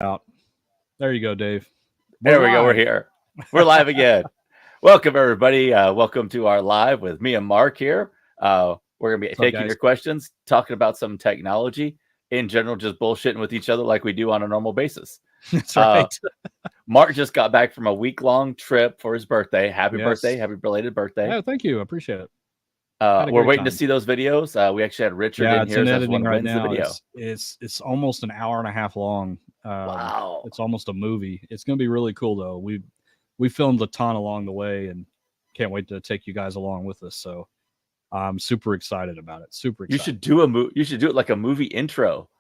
out. There you go, Dave. There we go. We're here. We're live again. Welcome, everybody. Welcome to our live with me and Mark here. We're going to be taking your questions, talking about some technology in general, just bullshitting with each other like we do on a normal basis. That's right. Mark just got back from a week-long trip for his birthday. Happy birthday. Happy belated birthday. Oh, thank you. I appreciate it. We're waiting to see those videos. We actually had Richard in here as one right wins now. the video. It's almost an hour and a half long. Wow. It's almost a movie. It's going to be really cool, though. We filmed a ton along the way and can't wait to take you guys along with us. So I'm super excited about it. Super excited. You should do it like a movie intro.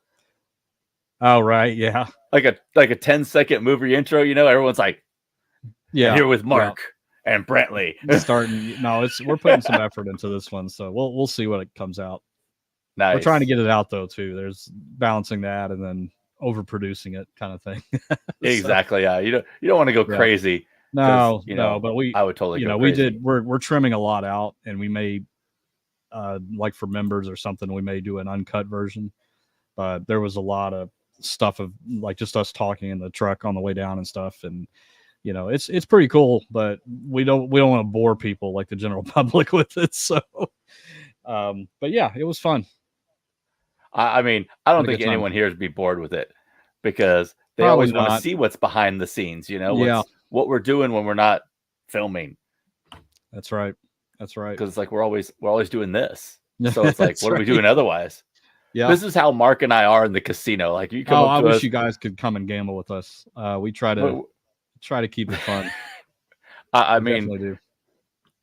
Oh, right. Yeah. Like a 10-second movie intro, everyone's like, yeah, here with Mark and Brantley. We're putting some effort into this one, so we'll see what it comes out. Nice. We're trying to get it out though too. There's balancing that and then overproducing it kind of thing. Exactly. Yeah. You don't want to go crazy. No, but I would totally go crazy. We're trimming a lot out, and we may like for members or something, we may do an uncut version. But there was a lot of stuff of like just us talking in the truck on the way down and stuff, and it's pretty cool, but we don't want to bore people like the general public with it. So but yeah, it was fun. I mean, I don't think anyone here would be bored with it because they always want to see what's behind the scenes, what we're doing when we're not filming. That's right. Because it's like we're always doing this. So it's like, what are we doing otherwise? Yeah. This is how Mark and I are in the casino. Like you come up to I us. wish you guys could come and gamble with us. We try to keep it fun. I mean,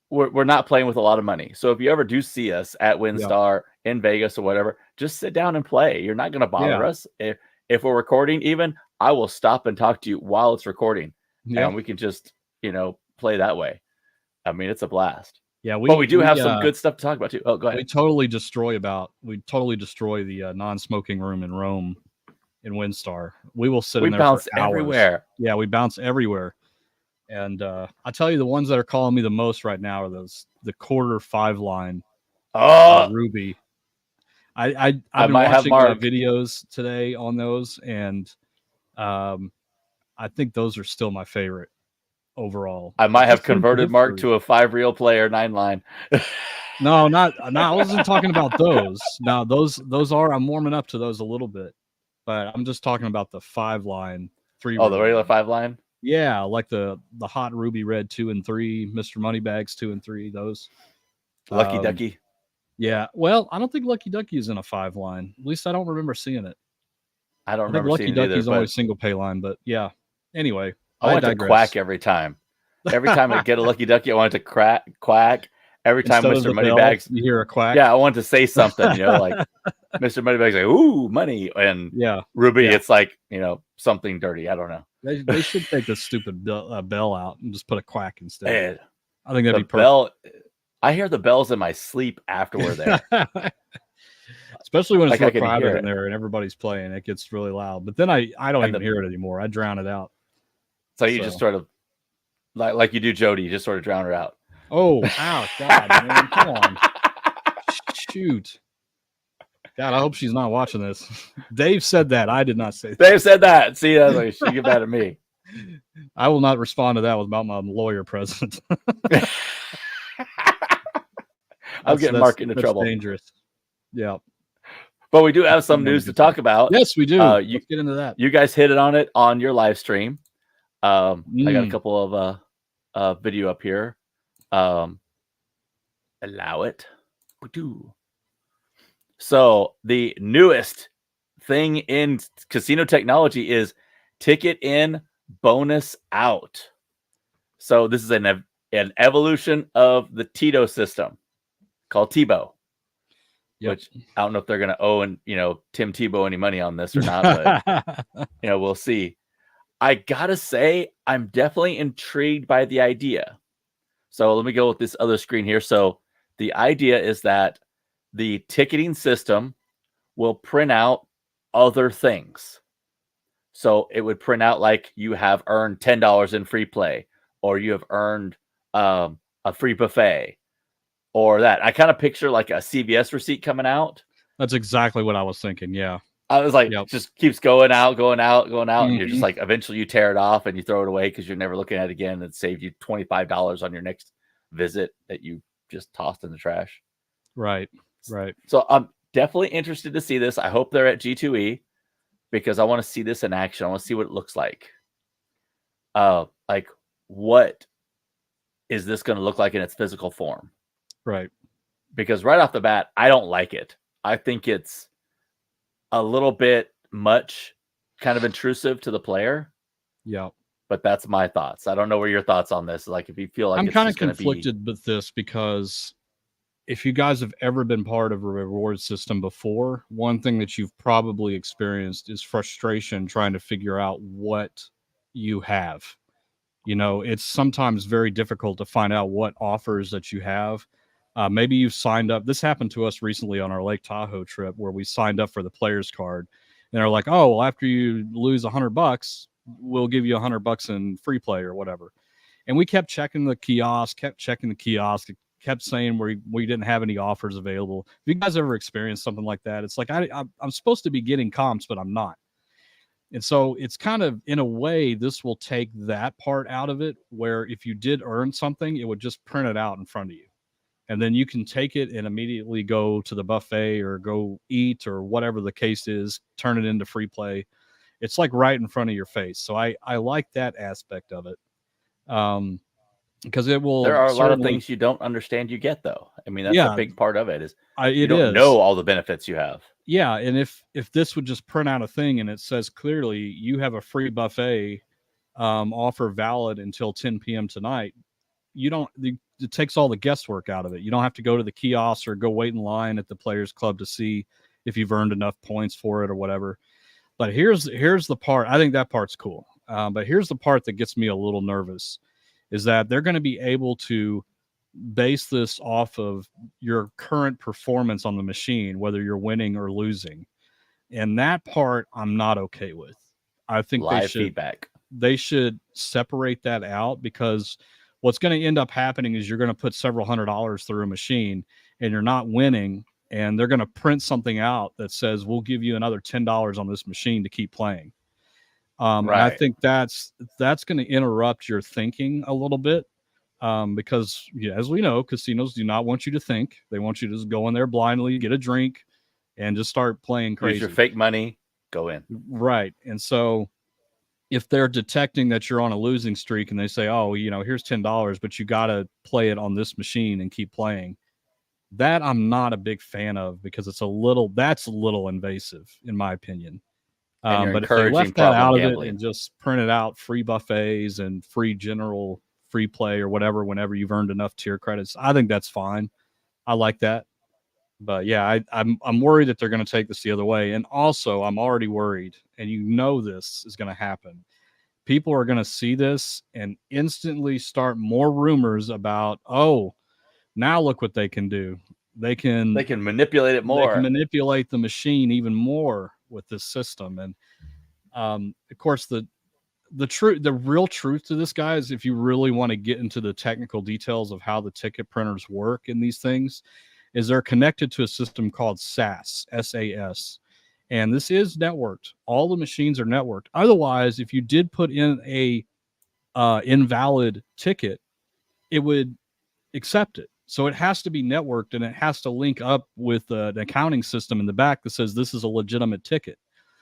we're not playing with a lot of money. So if you ever do see us at Windstar in Vegas or whatever, just sit down and play. You're not going to bother us. If we're recording, even I will stop and talk to you while it's recording, and we can just play that way. I mean, it's a blast. Yeah, but we do have some good stuff to talk about too. Oh, go ahead. We totally destroy the non-smoking room in Rome in Windstar. We will sit in there bounce for hours. Everywhere. Yeah, we bounce everywhere. And I tell you, the ones that are calling me the most right now are the quarter 5 line. Ruby. I've been watching videos today on those, and I think those are still my favorite overall. I might have converted Mark to a 5-reel player 9-line. No, I wasn't talking about those. Now those are, I'm warming up to those a little bit, but I'm just talking about the 5-line 3. Oh, the regular 5-line. Yeah, like the hot Ruby Red 2 and 3, Mr. Moneybags 2 and 3. Those Lucky Ducky. Yeah, well, I don't think Lucky Ducky is in a 5-line. At least I don't remember seeing it. I don't remember Lucky seeing Ducky's it either, always single pay line, but yeah. Anyway, I want to quack every time. Every time I get a Lucky Ducky, I want to quack. Every time Mr. Moneybags, you hear a quack. Yeah, I want to say something, like Mr. Moneybags, like, ooh, money. And Ruby, it's like, something dirty. I don't know. They should take the stupid bell out and just put a quack instead. Man, I think that'd be perfect. Bell, I hear the bells in my sleep after we're there. Especially when it's real crowded in there and everybody's playing. It gets really loud. But then I don't even hear it anymore. I drown it out. So you just sort of, like you do Jody, you just sort of drown her out. Oh, ow, God, man, come on. Shoot. God, I hope she's not watching this. Dave said that. I did not say that. Dave said that. See, that's like, she get mad at me. I will not respond to that without my lawyer present. I'm getting Mark into trouble. Dangerous. Yeah. But we do have some news to talk about. Yes, we do. Let's get into that. You guys hit it on your live stream. I got a couple of video up here. Allow it. So the newest thing in casino technology is ticket in, bonus out. So this is an evolution of the Tito system called Tebow. Yep. Which I don't know if they're going to owe Tim Tebow any money on this or not, but we'll see. I gotta say, I'm definitely intrigued by the idea. So let me go with this other screen here. So the idea is that the ticketing system will print out other things. So it would print out like you have earned $10 in free play, or you have earned a free buffet, or that. I kind of picture like a CVS receipt coming out. That's exactly what I was thinking. Yeah. I was like, Yep. just keeps going out, going out, going out. And you're just Mhm. like, eventually you tear it off and you throw it away because you're never looking at it again. And it saved you $25 on your next visit that you just tossed in the trash. Right. Right. So I'm definitely interested to see this. I hope they're at G2E because I want to see this in action. I want to see what it looks like. Like, what is this going to look like in its physical form? Right. Because right off the bat, I don't like it. I think it's a little bit much, kind of intrusive to the player. Yeah. But that's my thoughts. I don't know what your thoughts on this. Like, if you feel like I'm it's kind of just going to be conflicted with this because if you guys have ever been part of a reward system before, one thing that you've probably experienced is frustration trying to figure out what you have. You know, it's sometimes very difficult to find out what offers that you have. Maybe you've signed up. This happened to us recently on our Lake Tahoe trip where we signed up for the players card, and they're like, "Oh, well, after you lose $100, we'll give you $100 in free play or whatever." And we kept checking the kiosk, kept saying we didn't have any offers available. Have you guys ever experienced something like that? It's like I'm supposed to be getting comps, but I'm not. And so it's kind of, in a way, this will take that part out of it, where if you did earn something, it would just print it out in front of you. And then you can take it and immediately go to the buffet or go eat or whatever the case is, turn it into free play. It's like right in front of your face. So I like that aspect of it. Because it will there are a lot of certainly, things you don't understand you get, though. I mean, that's a yeah, big part of it is you it don't is. know all the benefits you have. Yeah, and if this would just print out a thing and it says clearly you have a free buffet offer valid until 10 p.m. tonight, it takes all the guesswork out of it. You don't have to go to the kiosk or go wait in line at the Players Club to see if you've earned enough points for it or whatever. But here's the part. I think that part's cool. But here's the part that gets me a little nervous, is that they're going to be able to base this off of your current performance on the machine, whether you're winning or losing. And that part I'm not okay with. I think Live feedback. they should separate that out, because what's going to end up happening is you're going to put several $100s through a machine and you're not winning, and they're going to print something out that says we'll give you another $10 on this machine to keep playing. And I Right. think that's going to interrupt your thinking a little bit, because as we know, casinos do not want you to think. They want you to just go in there blindly, get a drink, and just start playing crazy. Use your fake money, go in. Right. And so if they're detecting that you're on a losing streak and they say, oh, here's $10, but you got to play it on this machine and keep playing, that I'm not a big fan of, because that's a little invasive in my opinion. And you're But if they encouraging left that out of it gambling. and just printed out free buffets and free general free play or whatever, whenever you've earned enough tier credits, I think that's fine. I like that. But yeah, I'm worried that they're going to take this the other way. And also, I'm already worried, and this is going to happen. People are going to see this and instantly start more rumors about, oh, now look what they can do. They can manipulate it more. They can manipulate the machine even more with this system. And of course, the real truth to this, guys, if you really want to get into the technical details of how the ticket printers work in these things, is they're connected to a system called SAS, SAS. And this is networked. All the machines are networked. Otherwise, if you did put in a invalid ticket, it would accept it. So it has to be networked, and it has to link up with an accounting system in the back that says this is a legitimate ticket.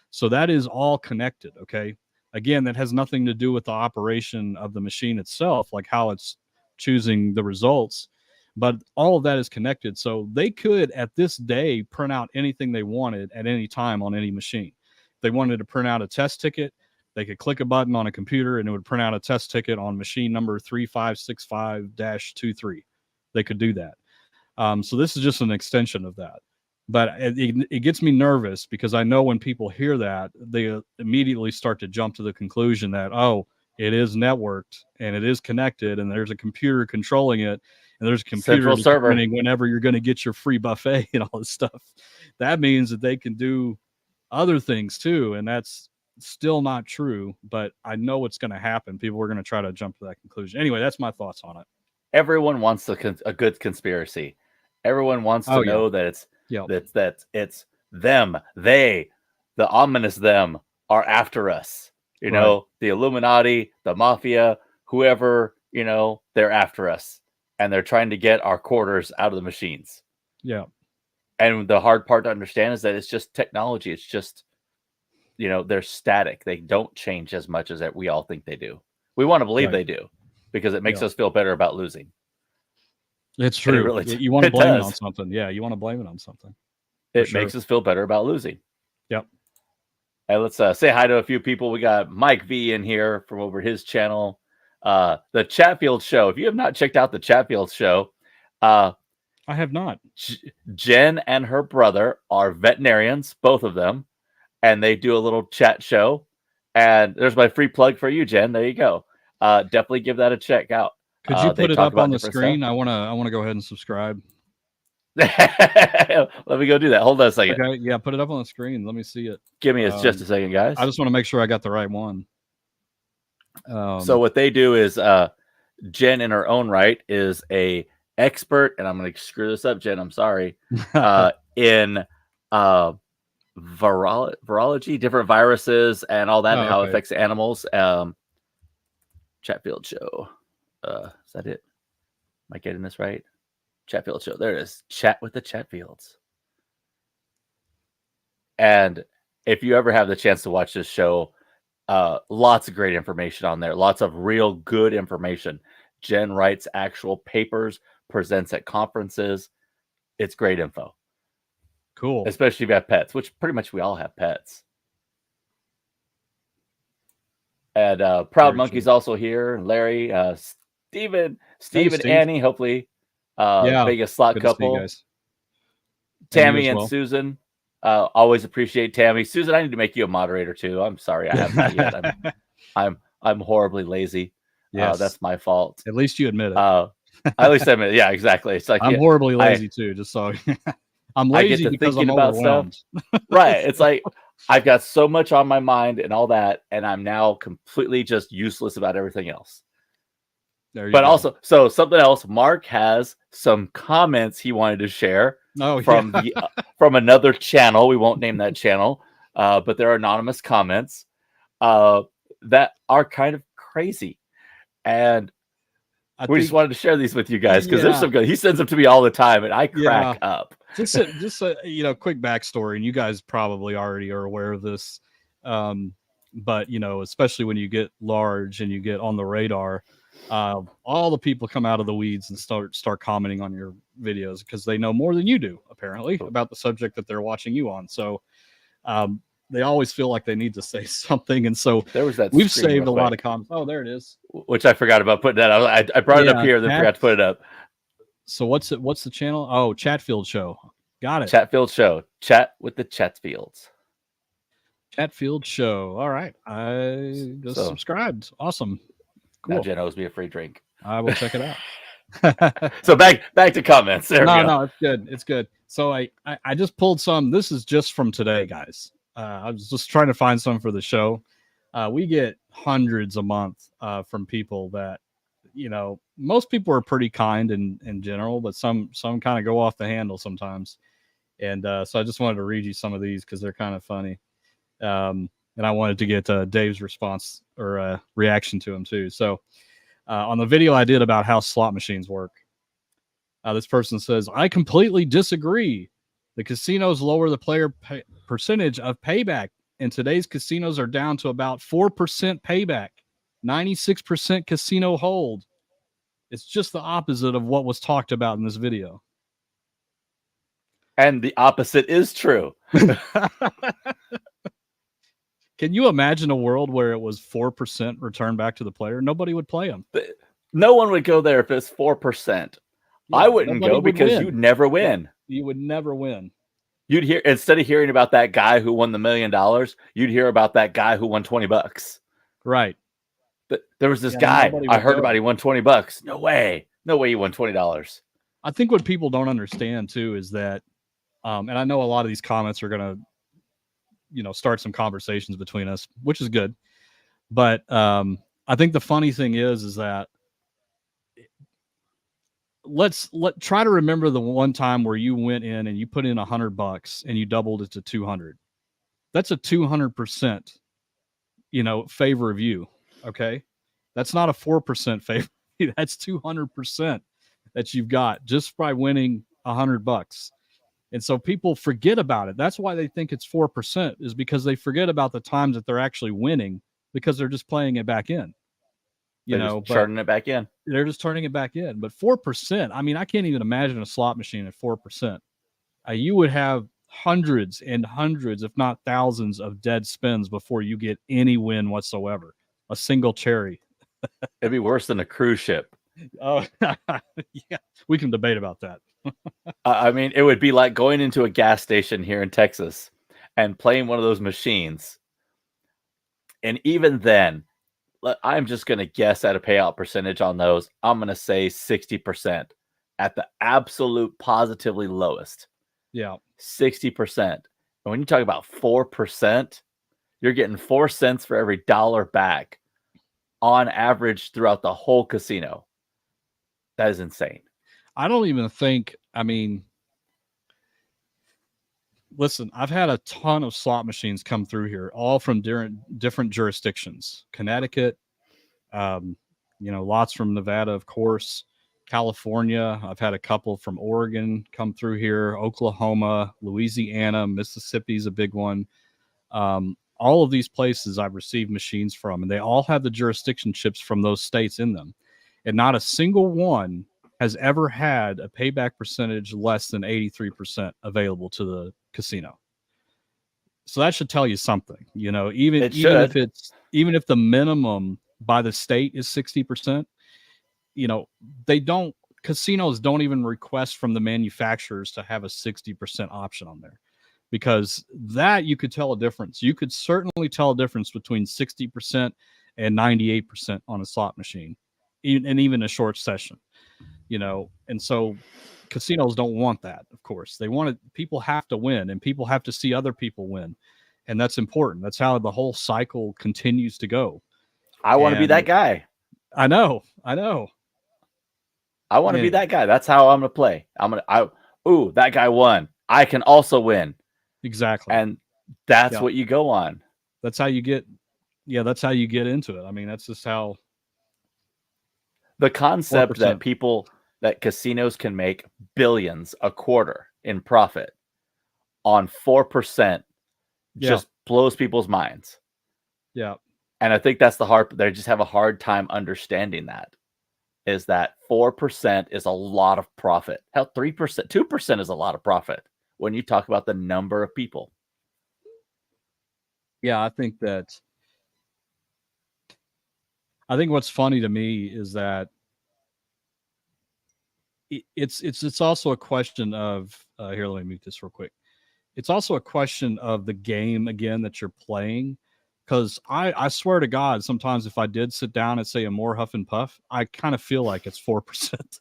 So that is all connected. Okay. Again, that has nothing to do with the operation of the machine itself, like how it's choosing the results, but all of that is connected. So they could, at this day, print out anything they wanted at any time on any machine. If they wanted to print out a test ticket, they could click a button on a computer and it would print out a test ticket on machine number 3565-23. They could do that. So this is just an extension of that. But it gets me nervous, because I know when people hear that, they immediately start to jump to the conclusion that, oh, it is networked and it is connected and there's a computer controlling it and there's a computer determining whenever you're going to get your free buffet and all this stuff. That means that they can do other things too. And that's still not true, but I know what's going to happen. People are going to try to jump to that conclusion. Anyway, that's my thoughts on it. Everyone wants a good conspiracy. Everyone wants to know that it's it's them, they the ominous them are after us. You know, the Illuminati, the mafia, whoever, you know, they're after us. And they're trying to get our quarters out of the machines. Yeah. And the hard part to understand is that it's just technology. It's just, you know, they're static. They don't change as much as we all think they do. We want to believe they do because it makes us feel better about losing. It's true. Really, you want to blame it on something. Yeah, you want to blame it on something. It makes us feel better about losing. Yep. And let's say hi to a few people. We got Mike V in here from over his channel. The Chatfield Show. If you have not checked out the Chatfield Show, I have not. Jen and her brother are veterinarians, both of them, and they do a little chat show. And there's my free plug for you, Jen. There you go. Definitely give that a check out. Could you put it up on the screen? Stuff. I want to go ahead and subscribe. Let me go do that. Hold on a second. Okay, yeah, put it up on the screen. Let me see it. Give me just a second, guys. I just want to make sure I got the right one. So what they do is Jen in her own right is a expert, and I'm going to screw this up, Jen, I'm sorry, in virology, different viruses and all that, and how it affects animals. Chatfield Show. Is that it? Am I getting this right? Chatfield Show. There it is. Chat with the Chatfields. And if you ever have the chance to watch this show, lots of great information on there. Lots of real good information. Jen writes actual papers, presents at conferences. It's great info. Cool. Especially if you have pets, which pretty much we all have pets. And Proud Monkey's also here. Larry, Steven, Annie, hopefully. Vegas slot couple. Tammy and Susan. Always appreciate Tammy. Susan, I need to make you a moderator too. I'm sorry, I haven't yet. I'm horribly lazy. Yes. That's my fault. At least you admit it. At least I admit it. Yeah, exactly. It's like I'm horribly lazy too. Just so I'm lazy because I'm about stuff. Right. It's like I've got so much on my mind and all that, and I'm now completely just useless about everything else. But also, so something else. Mark has some comments he wanted to share from from another channel. We won't name that channel, but there are anonymous comments that are kind of crazy, and we just wanted to share these with you guys because there's some good. He sends them to me all the time, and I crack up. Just a quick backstory, and you guys probably already are aware of this, but especially when you get large and you get on the radar. All the people come out of the weeds and start commenting on your videos because they know more than you do, apparently, about the subject that they're watching you on. So they always feel like they need to say something. And so there was that we've saved a lot of comments. Oh, there it is. Which I forgot about putting that out. I brought it up here, then forgot to put it up. So what's the channel? Oh, Chatfield Show. Got it. Chatfield Show. Chat with the Chatfields. Chatfield Show. All right. I just subscribed. Awesome. Cool. Now Jen owes me a free drink. I will check it out. So back to comments. No, it's good. It's good. So I just pulled some. This is just from today, guys. I was just trying to find some for the show. We get hundreds a month from people that, most people are pretty kind in general, but some kind of go off the handle sometimes. And so I just wanted to read you some of these because they're kind of funny. And I wanted to get Dave's response or reaction to him too. So on the video I did about how slot machines work, this person says, I completely disagree. The casinos lower the player percentage of payback, and today's casinos are down to about 4% payback, 96% casino hold. It's just the opposite of what was talked about in this video. And the opposite is true. Can you imagine a world where it was 4% return back to the player? Nobody would play them. No one would go there if it's 4%. Yeah, I wouldn't go because you'd never win. You would never win. You'd hear, instead of hearing about that guy who won the $1 million, you'd hear about that guy who won $20. Right. But there was this guy I heard about. He won $20. No way he won $20. I think what people don't understand too is that, and I know a lot of these comments are going to, start some conversations between us, which is good. But I think the funny thing is that let's try to remember the one time where you went in and you put in $100 and you doubled it to 200. that's a 200%, favor of you. Okay. That's not a 4% favor. That's 200% that you've got just by winning $100. And so people forget about it. That's why they think it's 4%, is because they forget about the times that they're actually winning, because they're just playing it back in, Just but turning it back in. they're just turning it back in. But 4%, I mean, I can't even imagine a slot machine at 4%. You would have hundreds and hundreds, if not thousands, of dead spins before you get any win whatsoever. A single cherry. It'd be worse than a cruise ship. Oh, yeah, we can debate about that. I mean, it would be like going into a gas station here in Texas and playing one of those machines. And even then, I'm just going to guess at a payout percentage on those. I'm going to say 60% at the absolute positively lowest. Yeah. 60%. And when you talk about 4%, you're getting 4 cents for every dollar back on average throughout the whole casino. That is insane. I don't even think, listen, I've had a ton of slot machines come through here, all from different jurisdictions. Connecticut, lots from Nevada, of course, California. I've had a couple from Oregon come through here, Oklahoma, Louisiana, Mississippi's a big one. All of these places I've received machines from, and they all have the jurisdiction chips from those states in them. And not a single one has ever had a payback percentage less than 83% available to the casino. So that should tell you something, even if the minimum by the state is 60%, casinos don't even request from the manufacturers to have a 60% option on there, because that you could tell a difference. You could certainly tell a difference between 60% and 98% on a slot machine, and even a short session, and so casinos don't want that. Of course, they want it. People have to win, and people have to see other people win. And that's important. That's how the whole cycle continues to go. I want to be that guy. I know. I want to be that guy. That's how I'm going to play. That guy won. I can also win. Exactly. And that's what you go on. That's how you get into it. That's just how the concept 4%. that casinos can make billions a quarter in profit on 4% just blows people's minds. Yeah. And I think that's they just have a hard time understanding that, is that 4% is a lot of profit. Hell, 3%, 2% is a lot of profit when you talk about the number of people. Yeah, I think what's funny to me is that it's also a question of here, let me mute this real quick. It's also a question of the game, again, that you're playing. Because I swear to God, sometimes if I did sit down and say a more huff and puff, I kind of feel like it's 4%.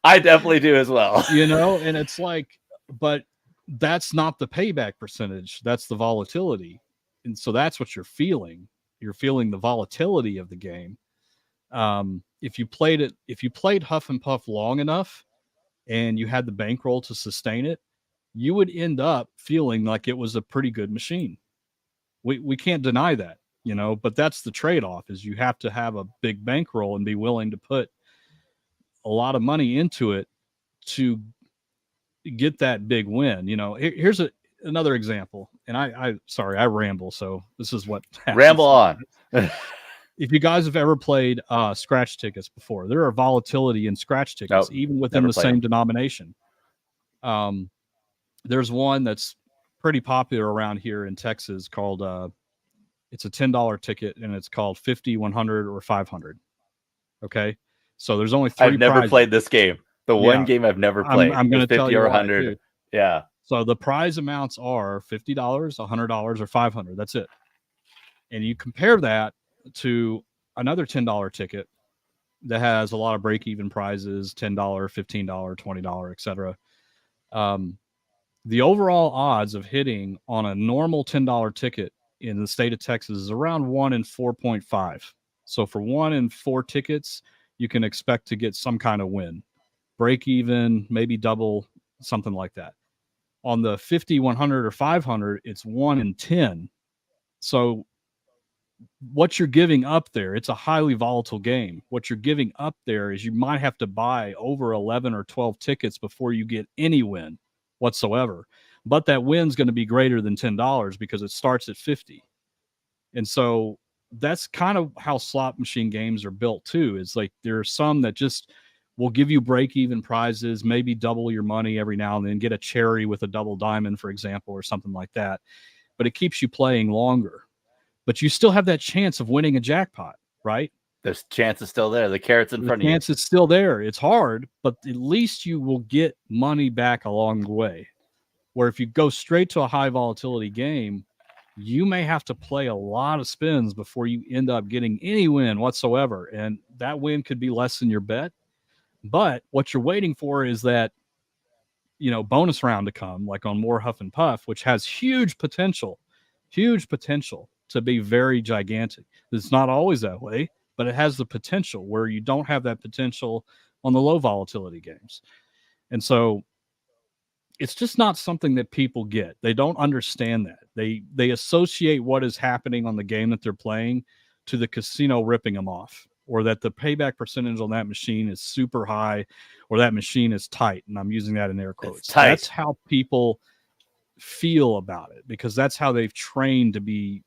I definitely do as well. And it's like, but that's not the payback percentage. That's the volatility. And so that's what you're feeling. You're feeling the volatility of the game. If you played huff and puff long enough and you had the bankroll to sustain it, you would end up feeling like it was a pretty good machine. We can't deny that, but that's the trade-off, is you have to have a big bankroll and be willing to put a lot of money into it to get that big win. Here's another example. And I ramble. So this is what happens. Ramble on. If you guys have ever played scratch tickets before, there are volatility in scratch tickets, even within the same denomination. There's one that's pretty popular around here in Texas called it's a $10 ticket, and it's called 50, 100, or 500. Okay, so there's only 3 I've never prizes. played this game. I'm going to tell you 50 or why, 100. too. Yeah. So the prize amounts are $50, $100, or $500. That's it. And you compare that to another $10 ticket that has a lot of break-even prizes, $10, $15, $20, etc. The overall odds of hitting on a normal $10 ticket in the state of Texas is around 1 in 4.5. So for 1 in 4 tickets, you can expect to get some kind of win. Break even, maybe double, something like that. On the 50, 100, or 500, it's 1 in 10. So what you're giving up there, it's a highly volatile game. What you're giving up there is you might have to buy over 11 or 12 tickets before you get any win whatsoever. But that win's going to be greater than $10 because it starts at 50. And so that's kind of how slot machine games are built too. It's like there are some that just will give you break-even prizes, maybe double your money every now and then, get a cherry with a double diamond, for example, or something like that. But it keeps you playing longer. But you still have that chance of winning a jackpot, right? There's chances still there. The carrot's in front of you. The chance is still there. It's hard, but at least you will get money back along the way. Where if you go straight to a high volatility game, you may have to play a lot of spins before you end up getting any win whatsoever. And that win could be less than your bet. But what you're waiting for is that, bonus round to come, like on More Huff and Puff, which has huge potential to be very gigantic. It's not always that way, but it has the potential where you don't have that potential on the low volatility games. And so it's just not something that people get. They don't understand that. They associate what is happening on the game that they're playing to the casino ripping them off, or that the payback percentage on that machine is super high, or that machine is tight. And I'm using that in air quotes. That's how people feel about it, because that's how they've trained to be,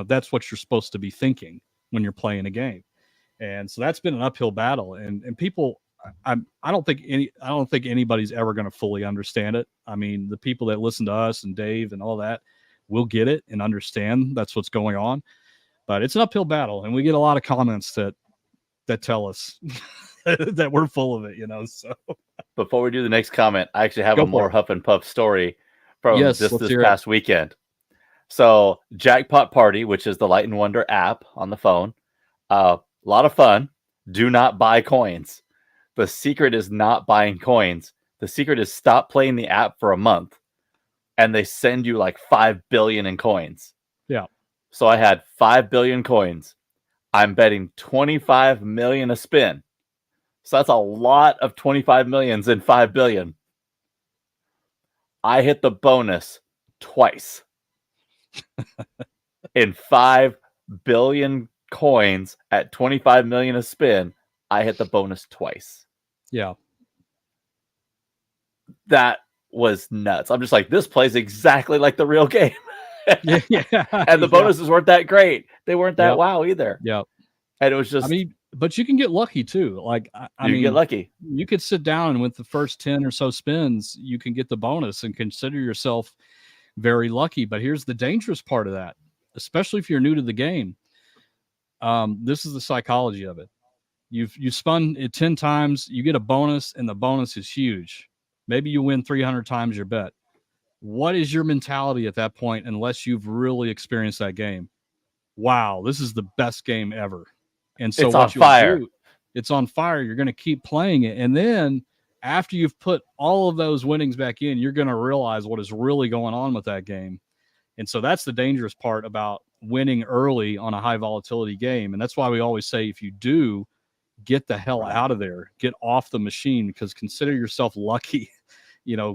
that's what you're supposed to be thinking when you're playing a game. And so that's been an uphill battle. And people, I don't think anybody's ever going to fully understand it. I mean, the people that listen to us and Dave and all that will get it and understand that's what's going on. But it's an uphill battle, and we get a lot of comments that tell us that we're full of it, So before we do the next comment, I actually have a More Huff and Puff story from this past weekend. So Jackpot Party, which is the Light and Wonder app on the phone, a lot of fun. Do not buy coins. The secret is not buying coins. The secret is stop playing the app for a month, and they send you like 5 billion in coins. Yeah. So I had 5 billion coins. I'm betting 25 million a spin. So that's a lot of 25 millions in 5 billion. I hit the bonus twice. In 5 billion coins at 25 million a spin, I hit the bonus twice. Yeah. That was nuts. I'm just like, this plays exactly like the real game. Yeah. And the bonuses weren't that great. They weren't that wow either. Yeah. And it was just, but you can get lucky too. Like, I mean, get lucky. You could sit down and with the first 10 or so spins, you can get the bonus and consider yourself very lucky. But here's the dangerous part of that, especially if you're new to the game. This is the psychology of it. You spun it 10 times, you get a bonus, and the bonus is huge. Maybe you win 300 times your bet. What is your mentality at that point, unless you've really experienced that game? Wow, this is the best game ever. And so it's on fire. It's on fire. You're going to keep playing it. And then after you've put all of those winnings back in, you're going to realize what is really going on with that game. And so that's the dangerous part about winning early on a high volatility game. And that's why we always say, if you do, get the hell out of there, get off the machine, because consider yourself lucky,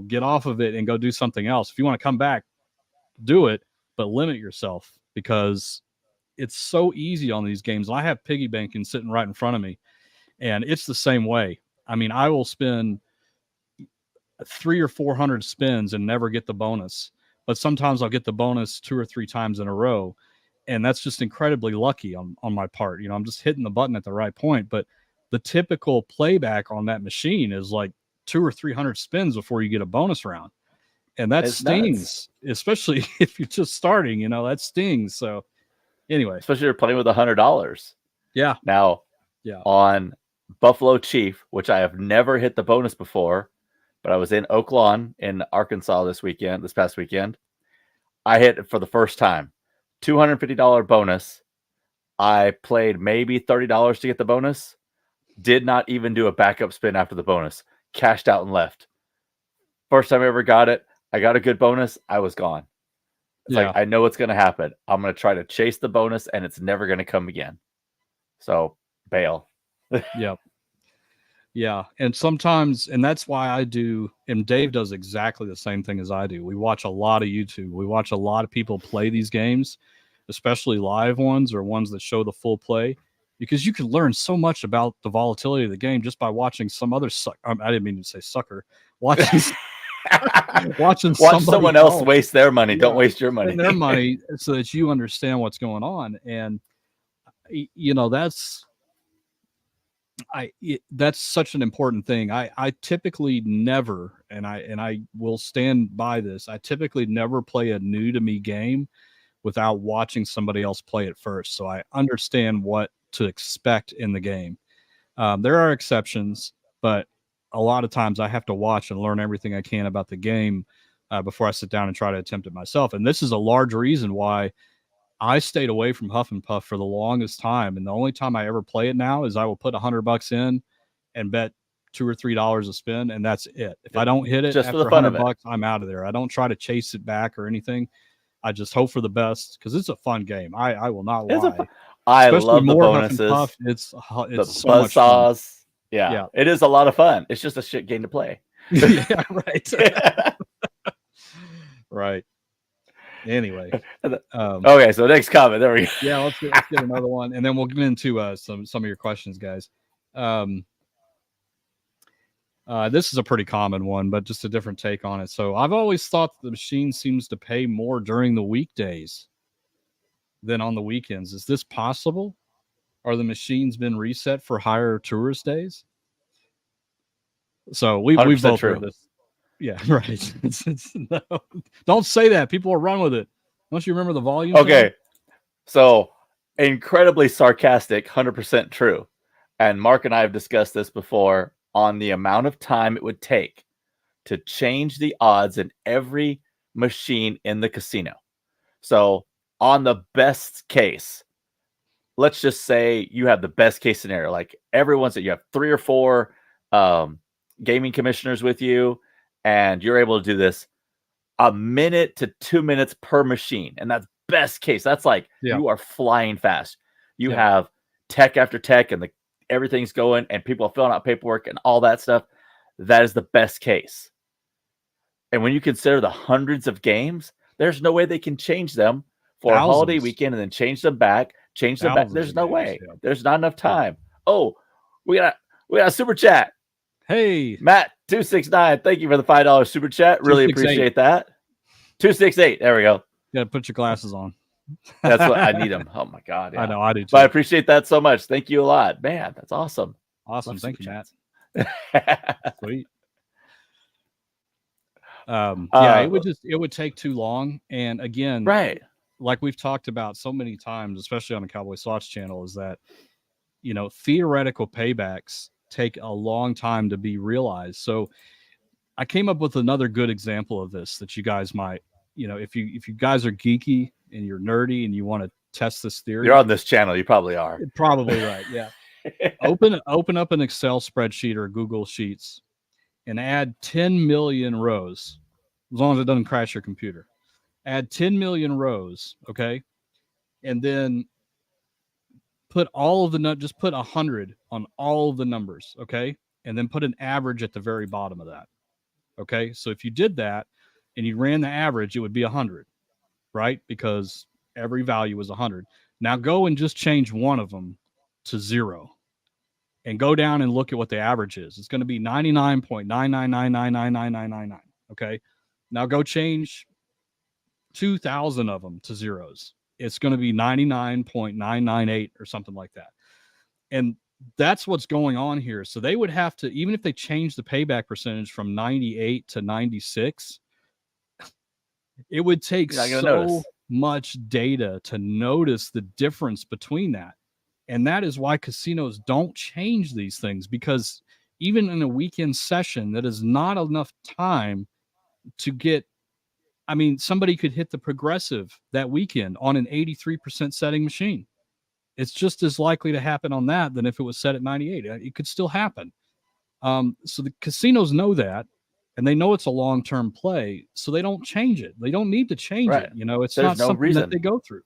get off of it and go do something else. If you want to come back, do it, but limit yourself, because it's so easy on these games. I have piggy banking sitting right in front of me, and it's the same way. I mean, I will spend 300 or 400 spins and never get the bonus, but sometimes I'll get the bonus 2 or 3 times in a row. And that's just incredibly lucky on my part. I'm just hitting the button at the right point. But the typical playback on that machine is like 200 or 300 spins before you get a bonus round. And that stings, especially if you're just starting, that stings. So anyway. Especially if you're playing with $100. Yeah. Now, on Buffalo Chief, which I have never hit the bonus before, but I was in Oak Lawn in Arkansas this past weekend. I hit it for the first time. $250 bonus. I played maybe $30 to get the bonus. Did not even do a backup spin after the bonus. Cashed out and left. First time I ever got it. I got a good bonus. I was gone. It's like, I know what's going to happen. I'm going to try to chase the bonus, and it's never going to come again. So bail. Yep. Yeah, and sometimes, and that's why I do, and Dave does exactly the same thing as I do. We watch a lot of YouTube. We watch a lot of people play these games, especially live ones or ones that show the full play, because you can learn so much about the volatility of the game just by watching some other I didn't mean to say sucker. Watching watching Watch somebody someone else waste their money. Don't waste your money. spend their money so that you understand what's going on. And that's such an important thing. I typically never, and I will stand by this, I typically never play a new to me game without watching somebody else play it first, so I understand what to expect in the game. There are exceptions, but a lot of times I have to watch and learn everything I can about the game before I sit down and try to attempt it myself. And this is a large reason why I stayed away from Huff and Puff for the longest time. And the only time I ever play it now is I will put $100 in and bet $2 or $3 a spin, and that's it. If I don't hit it just for after the fun of $100, I'm out of there. I don't try to chase it back or anything. I just hope for the best because it's a fun game. I will not lie. I Especially love the more bonuses. Huff and Puff, it's the so much fun. buzzsaws. Yeah, it is a lot of fun. It's just a shit game to play. Yeah, right. Right. Anyway. Okay, so next comment. There we go. Yeah, let's get another one, and then we'll get into some of your questions, guys. This is a pretty common one, but just a different take on it. So I've always thought the machine seems to pay more during the weekdays than on the weekends. Is this possible? Are the machines been reset for higher tourist days? So we've both heard this. Yeah, right. No, don't say that. People will run with it. Don't you remember the volume? Okay. Thing? So incredibly sarcastic, 100% true. And Mark and I have discussed this before on the amount of time it would take to change the odds in every machine in the casino. So on the best case, let's just say you have the best case scenario. Like everyone's that you have 3 or 4 gaming commissioners with you, and you're able to do this 1 minute to 2 minutes per machine. And that's best case. That's like you are flying fast. You have tech after tech, and everything's going, and people are filling out paperwork and all that stuff. That is the best case. And when you consider the hundreds of games, there's no way they can change them for a holiday weekend and then change them back. There's no way. Yeah. There's not enough time. Oh, we got a super chat. Hey, Matt 269, thank you for the $5 super chat. Really appreciate that. 268. There we go. You gotta put your glasses on. That's what I need them. Oh my god. Yeah. I know, I do too. But I appreciate that so much. Thank you a lot. Man, that's awesome. Awesome. Thank you, Matt. Sweet. It would take too long. And again, right, like we've talked about so many times, especially on the Cowboy Slots channel, is that theoretical paybacks take a long time to be realized. So I came up with another good example of this that you guys might, if you guys are geeky and you're nerdy and you want to test this theory. You're on this channel, you probably are. Probably right. Yeah. Open up an Excel spreadsheet or Google Sheets and add 10 million rows, as long as it doesn't crash your computer. Add 10 million rows, okay? And then put just put 100 on all of the numbers, okay? And then put an average at the very bottom of that, okay? So if you did that and you ran the average, it would be 100, right? Because every value is 100. Now go and just change one of them to 0 and go down and look at what the average is. It's going to be 99.999999999, okay? Now go change 2,000 of them to zeros. It's going to be 99.998 or something like that. And that's what's going on here. So they would have to, even if they change the payback percentage from 98 to 96, it would take so much data to notice the difference between that. And that is why casinos don't change these things, because even in a weekend session, that is not enough time to get. I mean, somebody could hit the progressive that weekend on an 83% setting machine. It's just as likely to happen on that than if it was set at 98. It could still happen. So the casinos know that, and they know it's a long-term play, so they don't change it. They don't need to change it. It's not something that they go through.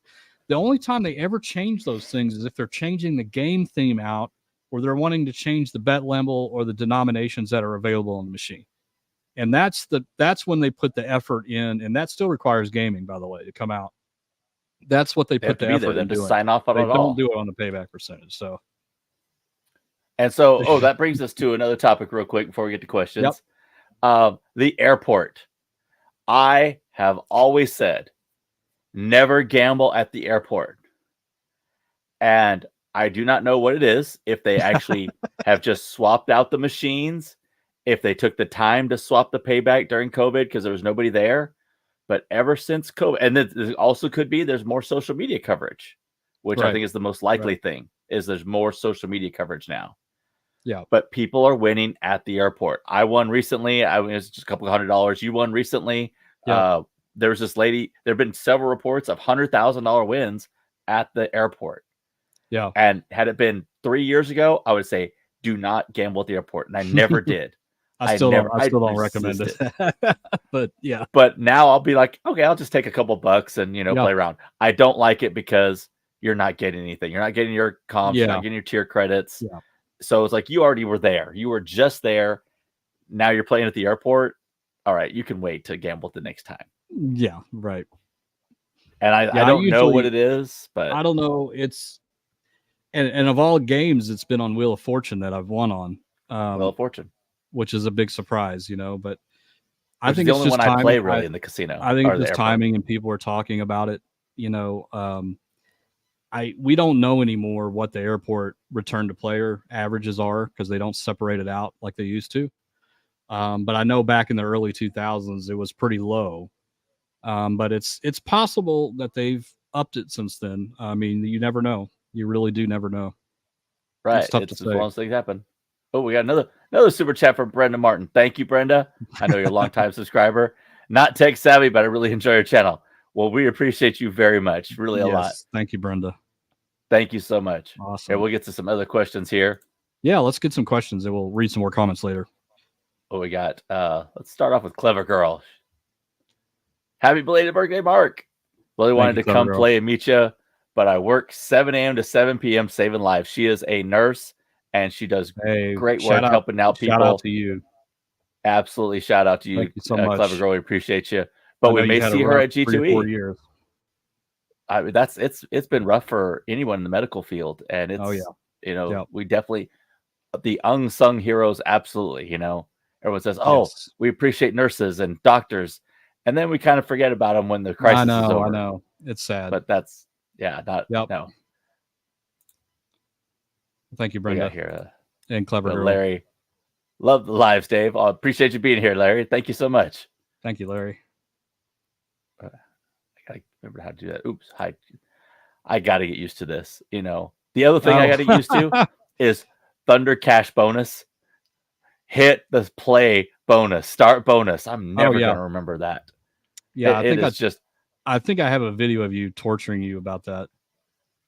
The only time they ever change those things is if they're changing the game theme out or they're wanting to change the bet level or the denominations that are available on the machine. And that's when they put the effort in, and that still requires gaming, by the way, to come out. That's what they put the effort in to doing. sign off on they it don't all. do it on the payback percentage. So, and so, that brings us to another topic real quick before we get to questions. The airport. I have always said, never gamble at the airport. And I do not know what it is, if they actually have just swapped out the machines, if they took the time to swap the payback during COVID because there was nobody there. But ever since COVID, and it also could be there's more social media coverage, which I think is the most likely thing, is there's more social media coverage now. Yeah. But people are winning at the airport. I won recently. It was just a couple $100. You won recently. Yeah. There was this lady. There have been several reports of $100,000 wins at the airport. Yeah. And had it been 3 years ago, I would say, do not gamble at the airport. And I never did. I still don't recommend it. But yeah. But now I'll be like, okay, I'll just take a couple bucks and, play around. I don't like it because you're not getting anything. You're not getting your comps. You're not getting your tier credits. Yeah. So it's like, you already were there. You were just there. Now you're playing at the airport. All right. You can wait to gamble the next time. Yeah. Right. And I don't know what it is, but I don't know. It's, and of all games, it's been on Wheel of Fortune that I've won on. Wheel of Fortune, which is a big surprise, but I think the it's only just one timing. I play really in the casino. I think it's just timing, and people are talking about it. We don't know anymore what the airport return to player averages are because they don't separate it out like they used to. But I know back in the early 2000s, it was pretty low. But it's possible that they've upped it since then. I mean, you never know. You really do never know. Right. It's just one of those things happen. Oh, we got another super chat from Brenda Martin. Thank you, Brenda. I know you're a longtime subscriber. Not tech savvy, but I really enjoy your channel. Well, we appreciate you very much. Really a lot. Thank you, Brenda. Thank you so much. Awesome. And we'll get to some other questions here. Yeah, let's get some questions and we'll read some more comments later. What we got? Let's start off with Clever Girl. Happy belated birthday, Mark. Really wanted to come play and meet you, but I work 7 a.m. to 7 p.m. saving lives. She is a nurse and she does great work helping out people. Shout out to you. Absolutely. Shout out to you. Thank you so much. Clever Girl. We appreciate you. But we may see her at G2E. 4 years. I mean, it's been rough for anyone in the medical field. And it's, we definitely, the unsung heroes. Absolutely. Everyone says, we appreciate nurses and doctors. And then we kind of forget about them when the crisis is over. I know. It's sad. But that's, no. Thank you, Brenda. Here, and Clever Girl. Larry, love the lives, Dave. I appreciate you being here, Larry. Thank you so much. Thank you, Larry. I gotta remember how to do that. Oops, hi. I gotta get used to this. The other thing I gotta get used to is Thunder Cash bonus. Hit the play bonus, start bonus. I'm never gonna remember that. Yeah, I think I have a video of you torturing you about that.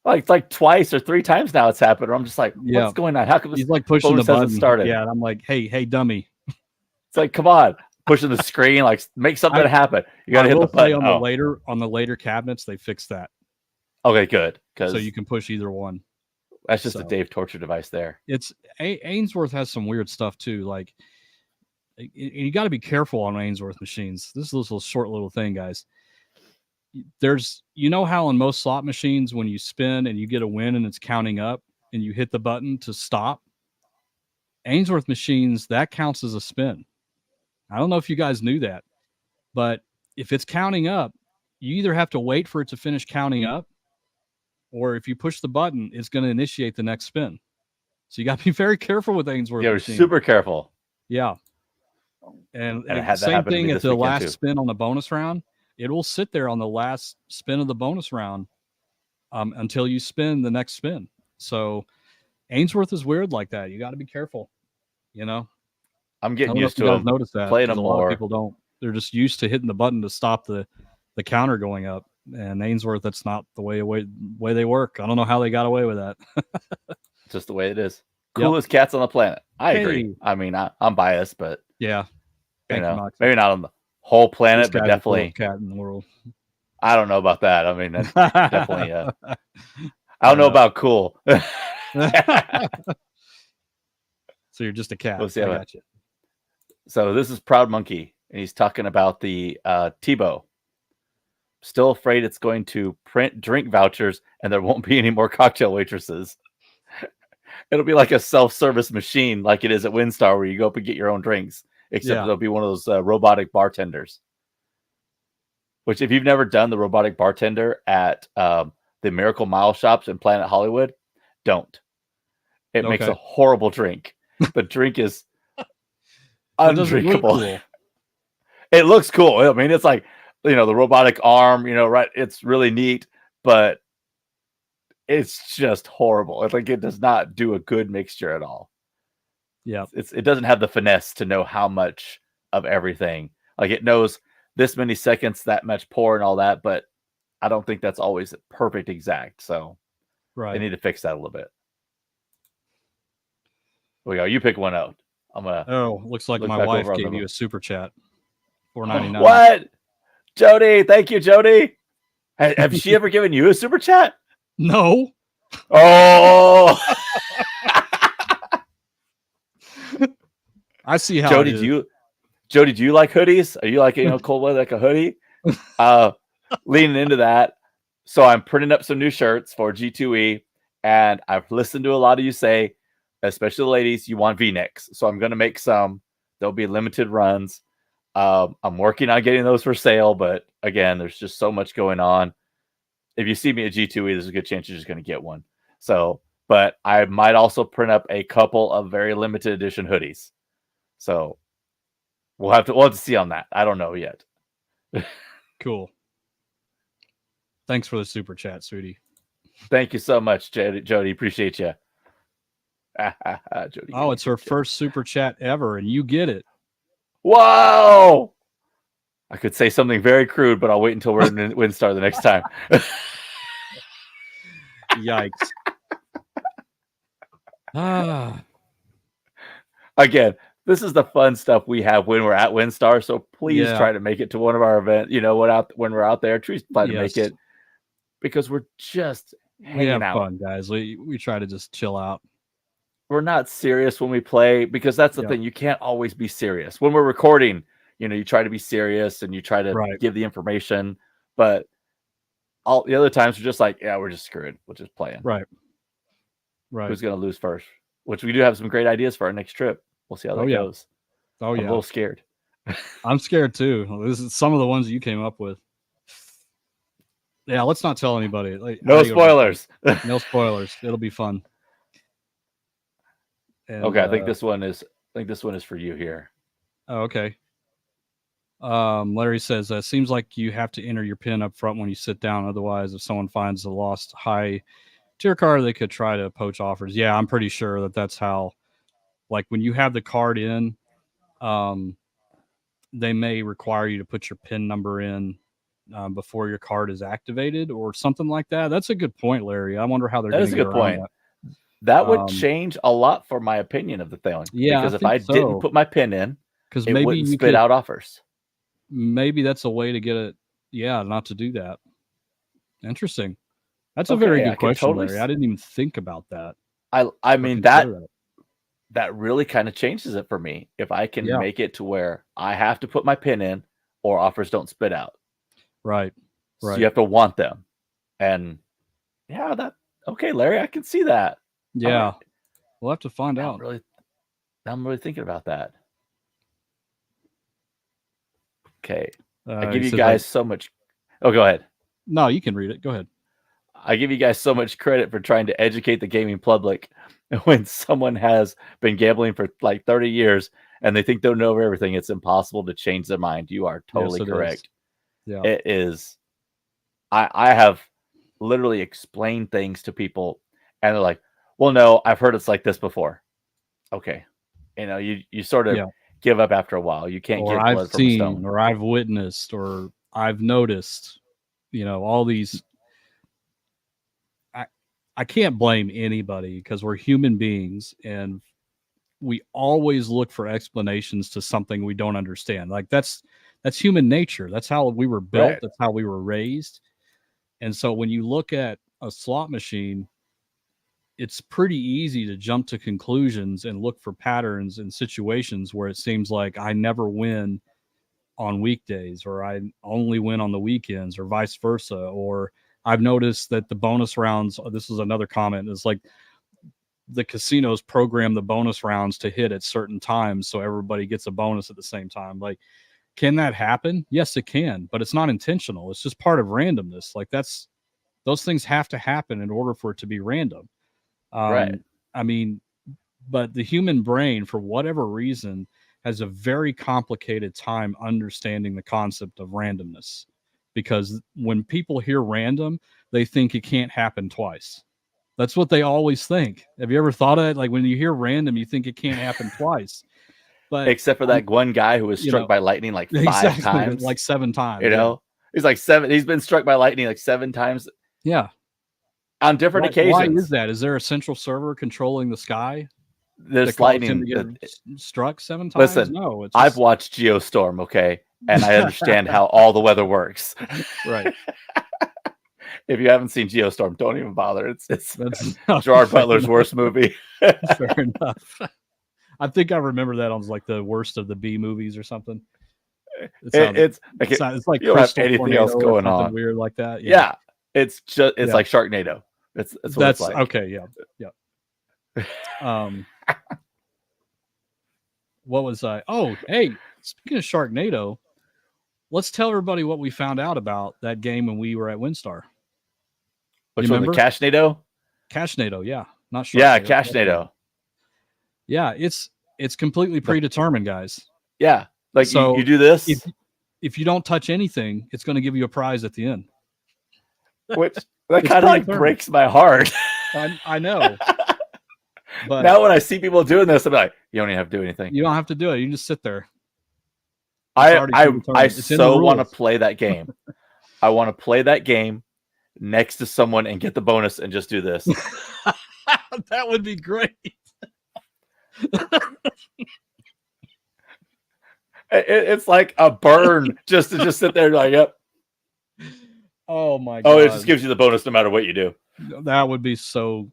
Like twice or 3 times now it's happened. Or I'm just like, what's going on? How come he's like pushing the button? Started? Yeah, and I'm like, hey, dummy. It's like, come on, pushing the screen, like make something happen. You gotta hit the button. On the later cabinets, they fixed that. Okay, good. So you can push either one. That's just a Dave torture device there. It's Ainsworth has some weird stuff too. Like you got to be careful on Ainsworth machines. This is a little short little thing, guys. There's, how in most slot machines, when you spin and you get a win and it's counting up and you hit the button to stop, Ainsworth machines, that counts as a spin. I don't know if you guys knew that, but if it's counting up, you either have to wait for it to finish counting up, or if you push the button, it's going to initiate the next spin. So you got to be very careful with Ainsworth. You're super careful. Yeah. And same thing at the last spin on the bonus round. It will sit there on the last spin of the bonus round until you spin the next spin. So Ainsworth is weird like that. You got to be careful. I'm getting used to them. Notice that playing them a lot of people don't. They're just used to hitting the button to stop the counter going up. And Ainsworth, that's not the way they work. I don't know how they got away with that. Just the way it is. Coolest cats on the planet. I agree. I mean, I'm biased, but yeah, maybe not on the whole planet, but definitely cat in the world. I don't know about that. I mean, that's definitely. I don't know about cool. So you're just a cat. We'll see I how got you. So this is Proud Monkey, and he's talking about the Tebow. Still afraid it's going to print drink vouchers, and there won't be any more cocktail waitresses. It'll be like a self-service machine, like it is at Windstar, where you go up and get your own drinks. Except there'll be one of those robotic bartenders. Which, if you've never done the robotic bartender at the Miracle Mile shops in Planet Hollywood, don't. It makes a horrible drink. The drink is undrinkable. Cool. It looks cool. I mean, it's like, the robotic arm, right? It's really neat, but it's just horrible. It's like it does not do a good mixture at all. Yeah. It doesn't have the finesse to know how much of everything. Like it knows this many seconds, that much pour and all that, but I don't think that's always perfect exact. So they need to fix that a little bit. Here we go. You pick one out. I'm gonna. Looks like my wife gave you a super chat. $4.99. What? Jody, thank you, Jody. Have she ever given you a super chat? No. Oh. I see how. Jody, do you like hoodies? Are you like cold weather like a hoodie? Leaning into that. So I'm printing up some new shirts for G2E, and I've listened to a lot of you say, especially the ladies, you want V-necks. So I'm going to make some. There'll be limited runs. I'm working on getting those for sale, but again, there's just so much going on. If you see me at G2E, there's a good chance you're just going to get one. So, but I might also print up a couple of very limited edition hoodies. So we'll have to see on that. I don't know yet. Cool. Thanks for the super chat, sweetie. Thank you so much, Jody. Appreciate you. Jody, it's her first super chat ever, and you get it. Whoa! I could say something very crude, but I'll wait until we're in Windstar the next time. Yikes. Again, this is the fun stuff we have when we're at Windstar, so please try to make it to one of our events. When we're out there, try to make it, because we're just hanging out. Fun, guys. We try to just chill out. We're not serious when we play, because that's the thing. You can't always be serious. When we're recording, you try to be serious and you try to give the information, but all the other times we're just like, we're just screwed. We're just playing. Right. Who's going to lose first? Which we do have some great ideas for our next trip. We'll see how that goes. I'm a little scared. I'm scared too. This is some of the ones you came up with. Yeah, let's not tell anybody. No spoilers. No spoilers. It'll be fun. And, okay, I think this one is for you here. Oh, okay. Larry says, seems like you have to enter your PIN up front when you sit down. Otherwise, if someone finds a lost high tier card, they could try to poach offers. Yeah, I'm pretty sure that's how, like when you have the card in, they may require you to put your PIN number in before your card is activated or something like that. That's a good point, Larry. I wonder how they're going to get around that. That would change a lot for my opinion of the thing. Yeah, because if I didn't put my PIN in, because maybe wouldn't spit out offers. Maybe that's a way to get it. Yeah, not to do that. Interesting. That's a very good question, Larry. I didn't even think about that. I mean that really kind of changes it for me. If I can make it to where I have to put my PIN in, or offers don't spit out. Right. So you have to want them, and okay, Larry, I can see that. Yeah, right. We'll have to find out. I'm really thinking about that. Okay, I give you guys so much. Oh, go ahead. No, you can read it. Go ahead. I give you guys so much credit for trying to educate the gaming public when someone has been gambling for like 30 years and they think they'll know everything. It's impossible to change their mind. You are totally correct. Yeah, it is. I have literally explained things to people and they're like, well, no, I've heard it's like this before. Okay. You sort of give up after a while. You can't get blood from a stone. Or I've witnessed, or I've noticed, all these. I can't blame anybody because we're human beings and we always look for explanations to something we don't understand. Like that's human nature. That's how we were built. Right. That's how we were raised. And so when you look at a slot machine, it's pretty easy to jump to conclusions and look for patterns in situations where it seems like I never win on weekdays, or I only win on the weekends, or vice versa. Or I've noticed that the bonus rounds, this is another comment, is like the casinos program the bonus rounds to hit at certain times so everybody gets a bonus at the same time. Like, can that happen? Yes, it can, but it's not intentional. It's just part of randomness. Like, those things have to happen in order for it to be random. Right. I mean, but the human brain, for whatever reason, has a very complicated time understanding the concept of randomness, because when people hear random, they think it can't happen twice. That's what they always think. Have you ever thought of it? Like, when you hear random, you think it can't happen twice. But except for that one guy who was struck by lightning like 5 times, like 7 times. You know, he's like 7. He's been struck by lightning like 7 times. Yeah, on different occasions. Why is that? Is there a central server controlling the sky? There's lightning struck 7 times. Listen, no, it's just... I've watched Geostorm, okay, and I understand how all the weather works. Right. If you haven't seen Geostorm, don't even bother. It's Gerard Butler's worst movie. Fair enough. I think I remember that on like the worst of the B movies or something. It's like you don't have anything else going on weird like that. Yeah, it's like Sharknado. That's what it's like. Okay. Yeah. What was I? Oh, hey, speaking of Sharknado, let's tell everybody what we found out about that game when we were at Windstar. Which one, the Cashnado? Cashnado, yeah. Not Sharknado. Yeah, Cashnado. Yeah, it's completely predetermined, guys. Yeah. Like, so you do this. If you don't touch anything, it's going to give you a prize at the end. Which that kind of like breaks my heart. I know. But now when I see people doing this, I'm like, you don't even have to do anything. You don't have to do it. You can just sit there. I so want to play that game. I want to play that game next to someone and get the bonus and just do this. That would be great. It's like a burn just to sit there like, yep. Oh my God. Oh, it just gives you the bonus no matter what you do. That would be so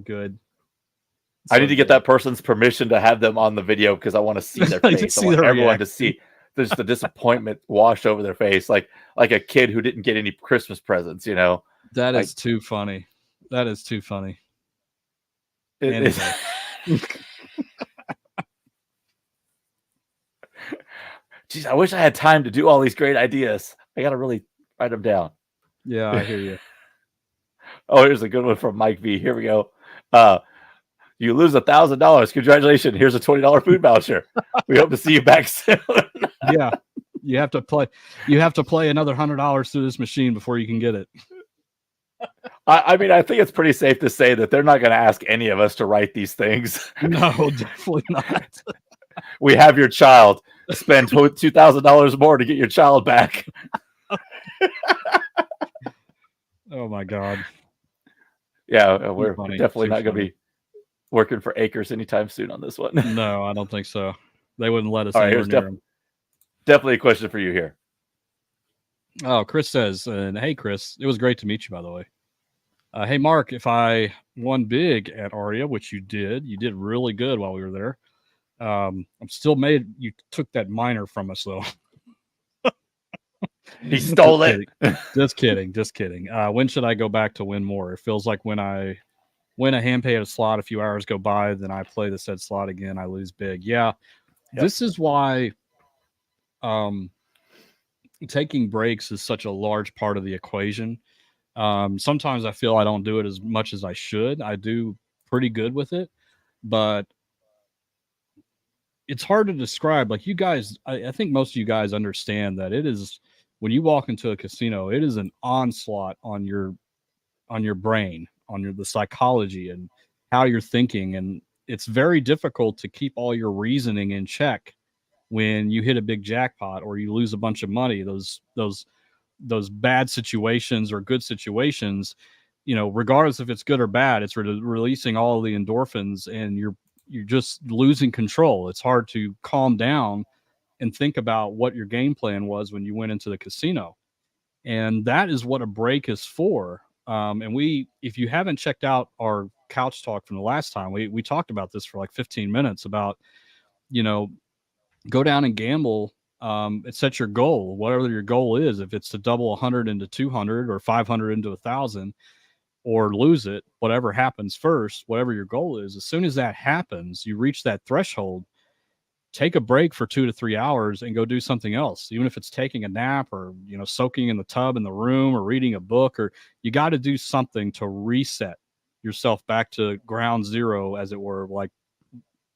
good. I need to get that person's permission to have them on the video because I want to see their face. I want everyone to see there's the disappointment wash over their face, like a kid who didn't get any Christmas presents, you know. That is too funny. That is too funny. Anyway. Jeez, I wish I had time to do all these great ideas. I got to really write them down. Yeah, I hear you. Oh, here's a good one from Mike V. Here we go. You lose $1,000. Congratulations. Here's a $20 food voucher. We hope to see you back soon. Yeah. You have to play another $100 through this machine before you can get it. I mean, I think it's pretty safe to say that they're not going to ask any of us to write these things. No, definitely not. We have your child. Spend $2,000 more to get your child back. Oh my God. Yeah, we're definitely not going to be working for Acres anytime soon on this one. No, I don't think so. They wouldn't let us. All right, here's definitely a question for you here. Oh, Chris says, and hey, Chris, it was great to meet you, by the way. Hey, Mark, if I won big at Aria, which you did really good while we were there. I'm still mad you took that minor from us, though. He stole it. Just kidding. When should I go back to win more? It feels like when I win a hand pay at a slot, a few hours go by, then I play the said slot again, I lose big. Yeah. Yep. This is why taking breaks is such a large part of the equation. Sometimes I feel I don't do it as much as I should. I do pretty good with it, but it's hard to describe. Like, you guys, I think most of you guys understand that it is, when you walk into a casino, it is an onslaught on your brain, on the psychology and how you're thinking. And it's very difficult to keep all your reasoning in check when you hit a big jackpot or you lose a bunch of money. Those bad situations or good situations, you know, regardless if it's good or bad, it's releasing all of the endorphins and you're just losing control. It's hard to calm down and think about what your game plan was when you went into the casino. And that is what a break is for. And if you haven't checked out our couch talk from the last time. We talked about this for like 15 minutes about, go down and gamble. It sets your goal, whatever your goal is. If it's to double 100 into 200 or 500 into 1,000, or lose it, whatever happens first, whatever your goal is, as soon as that happens, you reach that threshold, take a break for 2 to 3 hours and go do something else. Even if it's taking a nap or, soaking in the tub in the room or reading a book, or you got to do something to reset yourself back to ground zero, as it were. Like,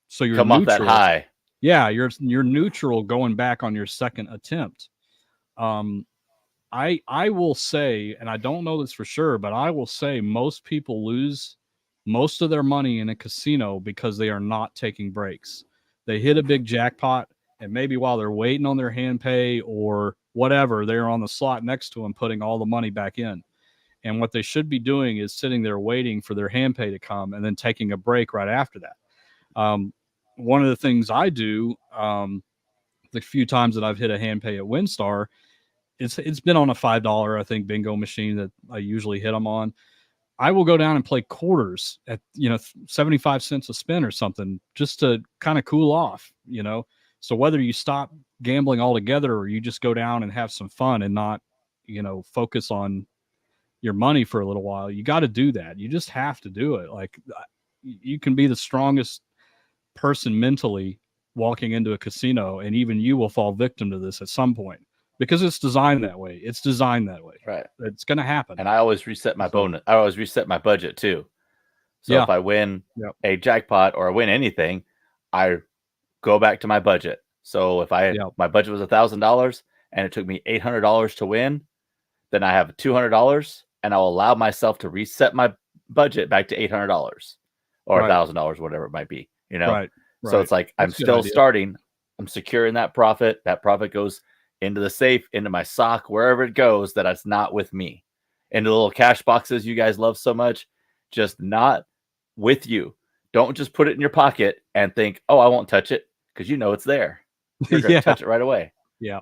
so you're come neutral. Off that high. Yeah. You're neutral going back on your second attempt. I will say, and I don't know this for sure, but I will say most people lose most of their money in a casino because they are not taking breaks. They hit a big jackpot, and maybe while they're waiting on their hand pay or whatever, they're on the slot next to them putting all the money back in. And what they should be doing is sitting there waiting for their hand pay to come and then taking a break right after that. One of the things I do, the few times that I've hit a hand pay at Windstar, it's been on a $5, I think, bingo machine that I usually hit them on. I will go down and play quarters at, 75 cents a spin or something, just to kind of cool off, So whether you stop gambling altogether or you just go down and have some fun and not, focus on your money for a little while, you got to do that. You just have to do it. Like, you can be the strongest person mentally walking into a casino, and even you will fall victim to this at some point. Because it's designed that way. It's designed that way. Right. It's going to happen. And I always reset my bonus. I always reset my budget too. So if I win a jackpot or I win anything, I go back to my budget. So if my budget was $1,000 and it took me $800 to win, then I have $200, and I'll allow myself to reset my budget back to $800 or $1,000, whatever it might be. Right. So it's like I'm still starting. I'm securing that profit. That profit goes into the safe, into my sock, wherever it goes, that it's not with me. Into the little cash boxes you guys love so much, just not with you. Don't just put it in your pocket and think, oh, I won't touch it, because it's there. You're going to touch it right away. Yeah.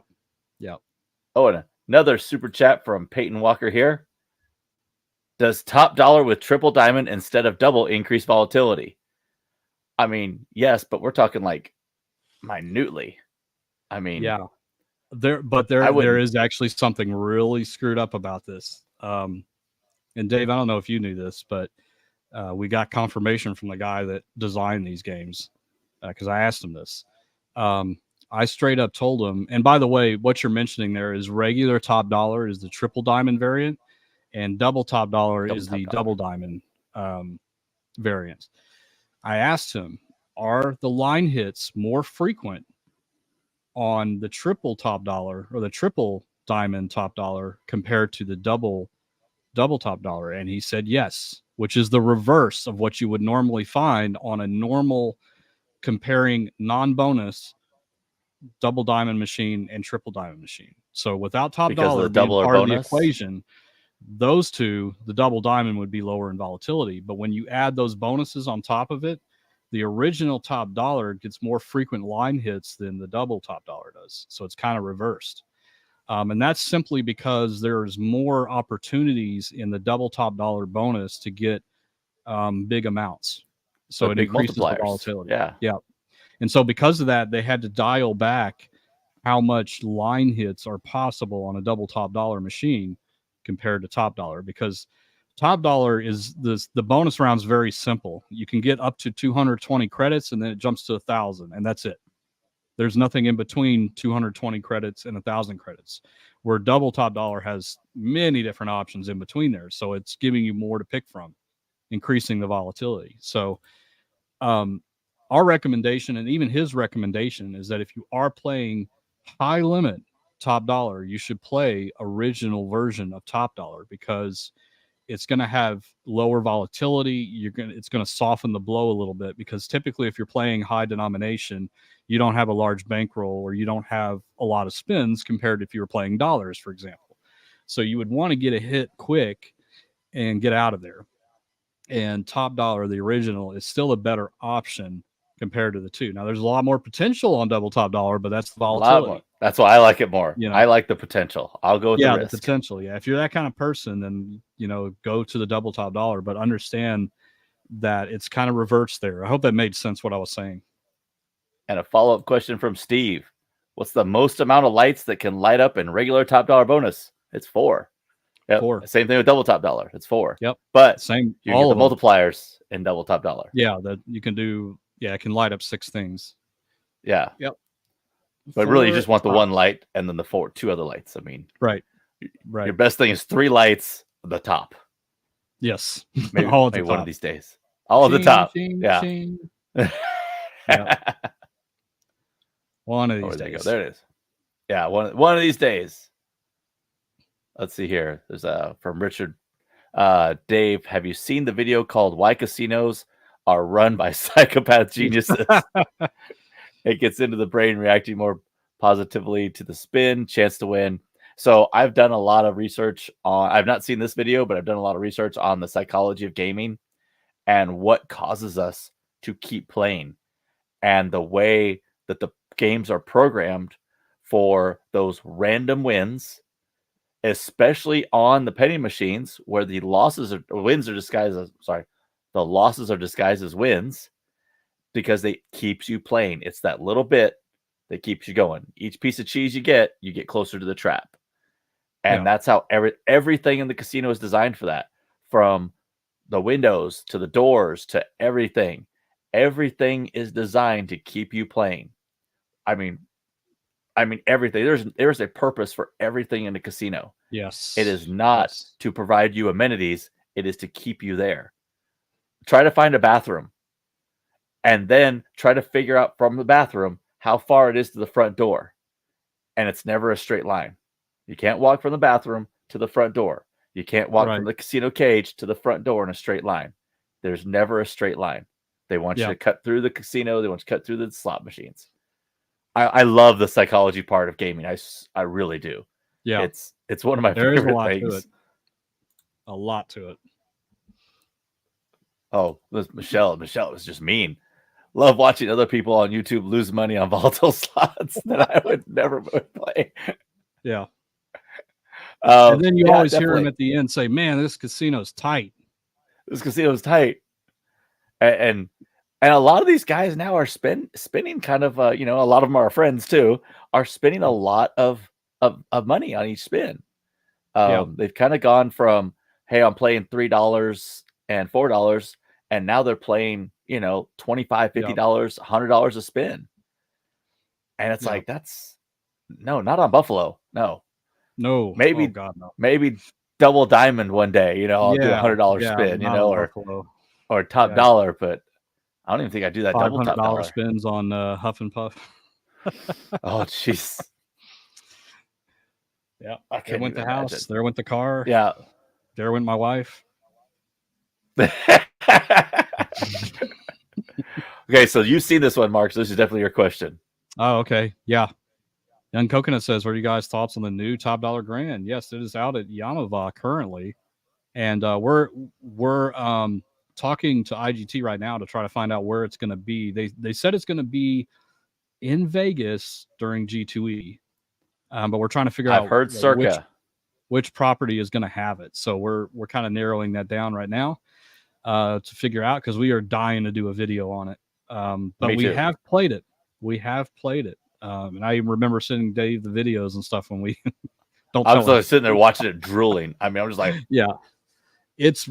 Oh, and another super chat from Peyton Walker here. Does top dollar with triple diamond instead of double increase volatility? I mean, yes, but we're talking like minutely. I mean, yeah. There is actually something really screwed up about this. And Dave, I don't know if you knew this, but we got confirmation from the guy that designed these games, because I asked him this. I straight up told him, and by the way, what you're mentioning there is regular top dollar is the triple diamond variant, and double top dollar is the double diamond variant. I asked him, are the line hits more frequent on the triple top dollar or the triple diamond top dollar compared to the double top dollar? And he said yes, which is the reverse of what you would normally find on a normal comparing non-bonus double diamond machine and triple diamond machine. So without top dollar being part of the equation, those two, the double diamond would be lower in volatility. But when you add those bonuses on top of it, the original top dollar gets more frequent line hits than the double top dollar does. So it's kind of reversed. And that's simply because there's more opportunities in the double top dollar bonus to get big amounts. So it increases the volatility. Yeah. And so because of that, they had to dial back how much line hits are possible on a double top dollar machine compared to top dollar, because top dollar is the bonus round's very simple. You can get up to 220 credits, and then it jumps to 1,000, and that's it. There's nothing in between 220 credits and 1,000 credits, where double top dollar has many different options in between there. So it's giving you more to pick from, increasing the volatility. So our recommendation, and even his recommendation, is that if you are playing high limit top dollar, you should play original version of top dollar, because it's going to have lower volatility. It's going to soften the blow a little bit, because typically if you're playing high denomination, you don't have a large bankroll, or you don't have a lot of spins compared to if you were playing dollars, for example. So you would want to get a hit quick and get out of there. And top dollar, the original, is still a better option compared to the two. Now, there's a lot more potential on double top dollar, but that's the volatility. That's why I like it more. I like the potential. I'll go with the risk. The potential. Yeah. If you're that kind of person, then, go to the double top dollar, but understand that it's kind of reverts there. I hope that made sense what I was saying. And a follow-up question from Steve. What's the most amount of lights that can light up in regular top dollar bonus? It's 4. Yep. 4. Same thing with double top dollar. It's 4. Yep. But same. you get the multipliers in double top dollar. Yeah, that you can do. Yeah, it can light up 6 things. Yeah. Yep. But really, you just want the one light and then the 2 other lights. I mean, right. Your best thing is 3 lights at the top. Yes. Maybe, all at maybe the one top. of these days. All at the top. Yeah. Yeah. One of these days. There it is. Yeah, one of these days. Let's see here. There's from Richard. Dave, have you seen the video called Why Casinos Are Run by Psychopath Geniuses? It gets into the brain reacting more positively to the spin, chance to win. So I've done a lot of research on, I've not seen this video, but I've done a lot of research on the psychology of gaming and what causes us to keep playing and the way that the games are programmed for those random wins, especially on the penny machines where the losses are wins are disguised as, the losses are disguised as wins because they keeps you playing. It's that little bit that keeps you going. Each piece of cheese you get closer to the trap. And that's how everything in the casino is designed for that. From the windows to the doors to everything. Everything is designed to keep you playing. I mean everything. There's a purpose for everything in a casino. Yes. It is not to provide you amenities. It is to keep you there. Try to find a bathroom and then try to figure out from the bathroom how far it is to the front door. And it's never a straight line. You can't walk from the bathroom to the front door. You can't walk from the casino cage to the front door in a straight line. There's never a straight line. They want you to cut through the casino. They want you to cut through the slot machines. I love the psychology part of gaming. I really do. Yeah. It's one of my favorite things. A lot to it. Oh, Michelle was just mean. Love watching other people on YouTube lose money on volatile slots that I would never play. Yeah. And then you always hear him at the end say, "Man, this casino's tight. This casino's tight." And a lot of these guys now are spending kind of, a lot of them are our friends too, are spending a lot of money on each spin. They've kind of gone from, hey, I'm playing $3 and $4, and now they're playing, $25, $50, $100 a spin. And it's like, that's not on Buffalo. No, maybe, God, no. Maybe double diamond one day, I'll do $100 spin, or top dollar, but I don't even think I do that double top dollar spins on Huff and Puff. Oh, jeez. Yeah. There went the house. Imagine. There went the car. Yeah. There went my wife. Okay, so you've seen this one, Mark. So this is definitely your question. Oh, okay. Yeah. Young Coconut says, what are you guys' thoughts on the new top dollar grand? Yes, it is out at Yamava currently. And we're talking to IGT right now to try to find out where it's going to be. They said it's going to be in Vegas during G2E. But we're trying to figure out. I've heard Circa. Which property is going to have it. So we're kind of narrowing that down right now to figure out, because we are dying to do a video on it. But we have played it. And I remember sending Dave the videos and stuff when we don't. I was sitting there watching it drooling. I mean, I'm just like, yeah, it's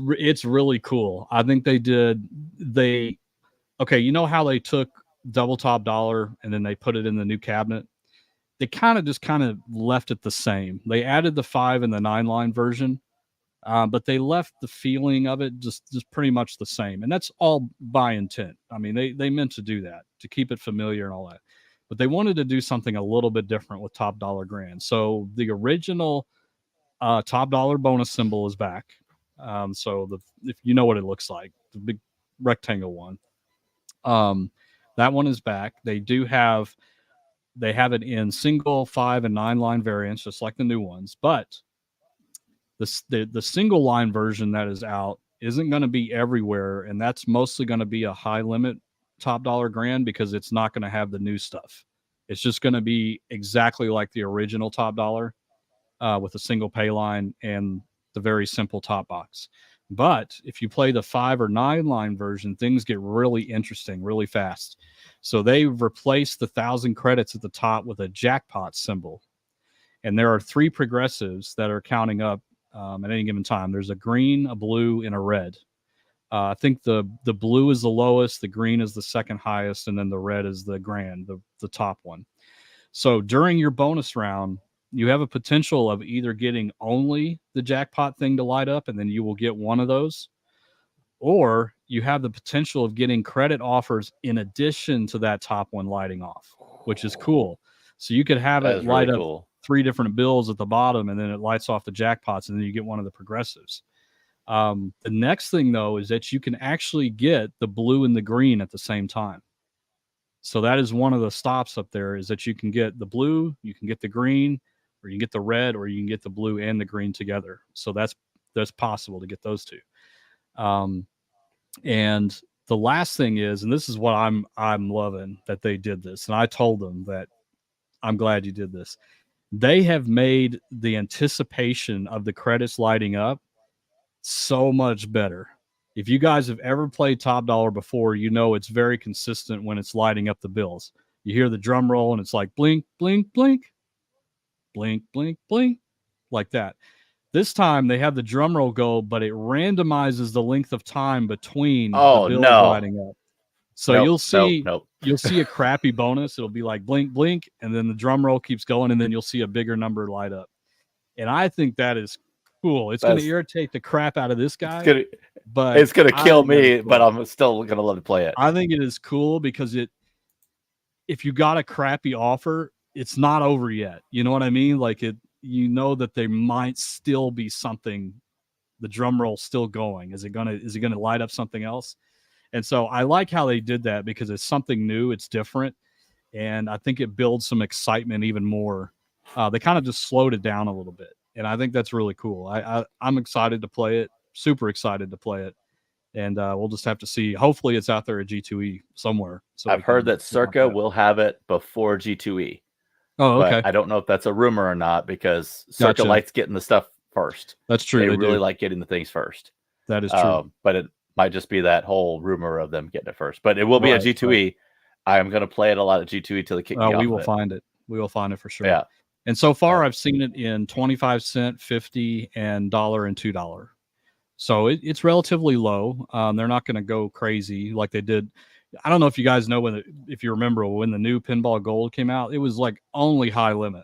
really cool. I think okay. You know how they took double top dollar and then they put it in the new cabinet? They kind of left it the same. They added the 5 and the 9 line version, but they left the feeling of it just pretty much the same. And that's all by intent. I mean, they meant to do that, to keep it familiar and all that. But they wanted to do something a little bit different with top dollar grand. So the original top dollar bonus symbol is back. So if you know what it looks like, the big rectangle one, that one is back. They have it in single, 5, and 9 line variants, just like the new ones. But the single line version that is out isn't going to be everywhere, and that's mostly going to be a high limit top dollar grand, because it's not going to have the new stuff. It's just going to be exactly like the original top dollar with a single pay line and the very simple top box. But if you play the 5 or 9 line version, things get really interesting really fast. So they've replaced the 1,000 credits at the top with a jackpot symbol. And there are 3 progressives that are counting up at any given time. There's a green, a blue, and a red. I think the blue is the lowest, the green is the second highest, and then the red is the grand, the top one. So during your bonus round, you have a potential of either getting only the jackpot thing to light up, and then you will get one of those, or you have the potential of getting credit offers in addition to that top one lighting off, which is cool. So you could have it light up cool. 3 different bills at the bottom, and then it lights off the jackpots, and then you get one of the progressives. The next thing, though, is that you can actually get the blue and the green at the same time. So that is one of the stops up there, is that you can get the blue, you can get the green, or you can get the red, or you can get the blue and the green together. So that's possible to get those 2. And the last thing is, and this is what I'm loving, that they did this. And I told them that I'm glad you did this. They have made the anticipation of the credits lighting up so much better. If you guys have ever played Top Dollar before, you know it's very consistent when it's lighting up the bills. You hear the drum roll and it's like blink, blink, blink, blink, blink, blink, like that. This time they have the drum roll go, but it randomizes the length of time between the bills lighting up. So you'll see a crappy bonus. It'll be like blink, blink, and then the drum roll keeps going, and then you'll see a bigger number light up. And I think that is cool. It's going to irritate the crap out of this guy, but it's going to kill me, but I'm still going to love to play it. I think it is cool because if you got a crappy offer, it's not over yet. You know what I mean? Like you know that there might still be something, the drum roll still going. Is it going to light up something else? And so I like how they did that because it's something new, it's different. And I think it builds some excitement even more. They kind of just slowed it down a little bit. And I think that's really cool. I'm excited to play it, super excited to play it. And we'll just have to see. Hopefully it's out there at G2E somewhere. So I've heard that Circa will have it before G2E. Oh, okay. But I don't know if that's a rumor or not because Circa likes getting the stuff first. That's true. They really like getting the things first. That is true. But it might just be that whole rumor of them getting it first. But it will be at G2E. Right. I'm going to play it a lot at G2E till they kick me off. We will find it. We will find it for sure. Yeah. And so far, I've seen it in 25 cent, 50, and $1 and $2. So it's relatively low. They're not going to go crazy like they did. I don't know if you guys know if you remember when the new Pinball Gold came out, it was like only high limit.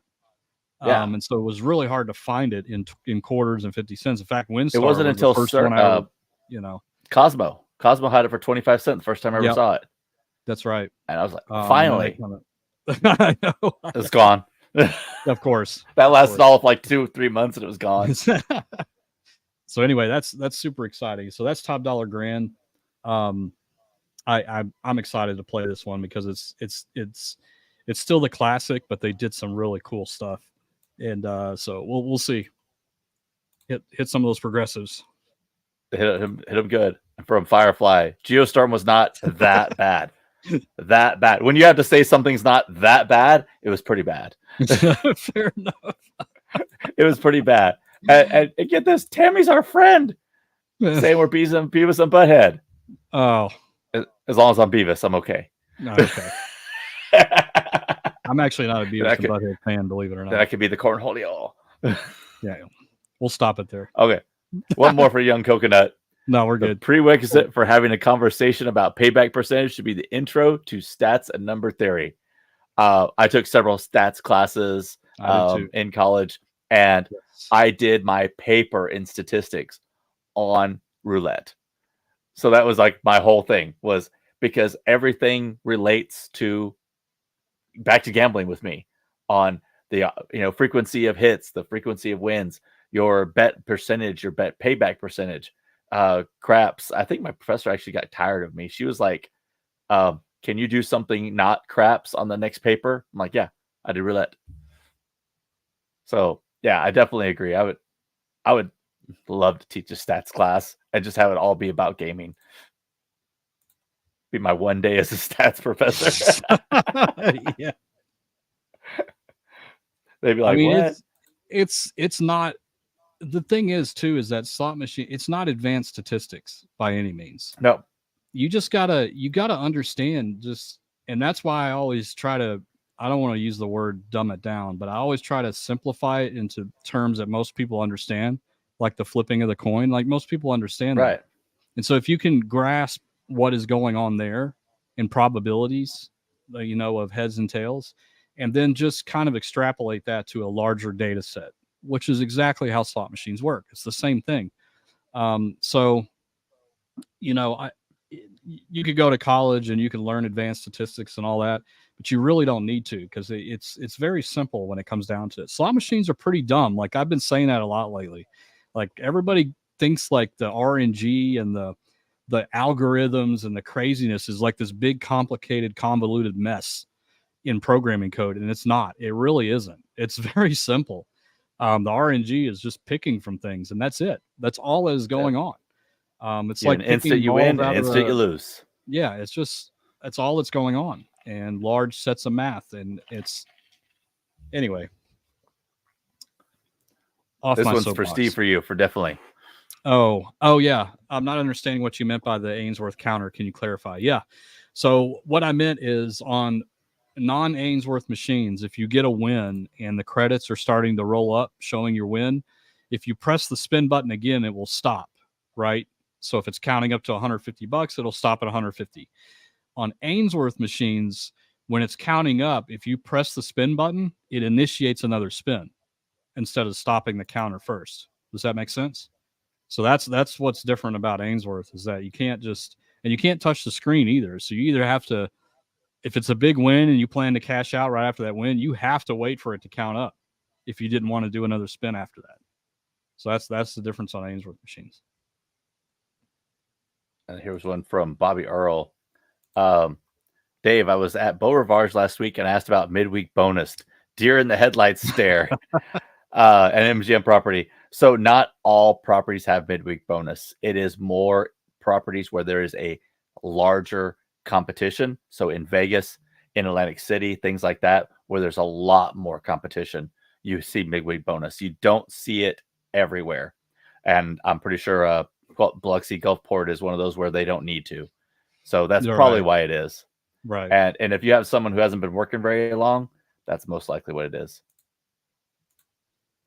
Yeah. And so it was really hard to find it in quarters and 50 cents. In fact, Windstar it wasn't until the first one I ever, Cosmo had it for 25 cents the first time I ever saw it. That's right. And I was like, finally. I know. It's gone. Of course. That lasted all of like 2-3 months and it was gone. So anyway, that's super exciting. So that's Top Dollar Grand. I'm excited to play this one because it's still the classic, but they did some really cool stuff. And so we'll see. Hit some of those progressives. Hit him good. From Firefly, Geostorm was not that bad. That bad. When you have to say something's not that bad, it was pretty bad. Fair enough. It was pretty bad. And get this, Tammy's our friend. Saying we're Beavis and Butthead. Oh. As long as I'm Beavis, I'm okay. No, okay. I'm actually not a Beavis and Butthead fan, believe it or not. That could be the cornholio. Yeah. We'll stop it there. Okay. One more for Young Coconut. No, we're good. The prerequisite for having a conversation about payback percentage should be the intro to stats and number theory. I took several stats classes in college, and I did my paper in statistics on roulette. So that was like my whole thing, was because everything relates to back to gambling with me on the frequency of hits, the frequency of wins, your bet percentage, your bet payback percentage. Craps. I think my professor actually got tired of me. She was like, can you do something not craps on the next paper? I'm like, yeah, I did roulette. So yeah, I definitely agree. I would love to teach a stats class and just have it all be about gaming. Be my one day as a stats professor. Yeah. They'd be like, what? It's not the thing is too is that slot machine, it's not advanced statistics by any means. No. You gotta understand just, and that's why I always try to, I don't want to use the word dumb it down, but I always try to simplify it into terms that most people understand, like the flipping of the coin. Like most people understand Right. that. And so if you can grasp what is going on there in probabilities, of heads and tails, and then just kind of extrapolate that to a larger data set, which is exactly how slot machines work. It's the same thing. So, I you could go to college and you can learn advanced statistics and all that, but you really don't need to, because it's very simple when it comes down to it. Slot machines are pretty dumb. Like I've been saying that a lot lately. Like everybody thinks like the RNG and the algorithms and the craziness is like this big, complicated, convoluted mess in programming code, and it's not. It really isn't. It's very simple. The RNG is just picking from things, and that's it. That's all that is going on. It's like an instant you win, an instant you lose. Yeah, that's all that's going on, and large sets of math, and it's anyway. This one's for Steve, for you, for definitely. Oh yeah. I'm not understanding what you meant by the Ainsworth counter. Can you clarify? Yeah. So what I meant is on non-Ainsworth machines, if you get a win and the credits are starting to roll up, showing your win, if you press the spin button again, it will stop, right? So if it's counting up to $150, it'll stop at 150. On Ainsworth machines, when it's counting up, if you press the spin button, it initiates another spin instead of stopping the counter first. Does that make sense? So that's what's different about Ainsworth, is that you can't touch the screen either. So you either have to, if it's a big win and you plan to cash out right after that win, you have to wait for it to count up if you didn't want to do another spin after that. So that's the difference on Ainsworth machines. And here's one from Bobby Earl. Dave, I was at Beau Rivage last week and asked about midweek bonus. Deer in the headlights stare. An MGM property. So not all properties have midweek bonus. It is more properties where there is a larger competition. So in Vegas, in Atlantic City, things like that, where there's a lot more competition, you see midweek bonus. You don't see it everywhere. And I'm pretty sure Biloxi Gulfport is one of those where they don't need to. So that's probably why it is. Right. And if you have someone who hasn't been working very long, that's most likely what it is.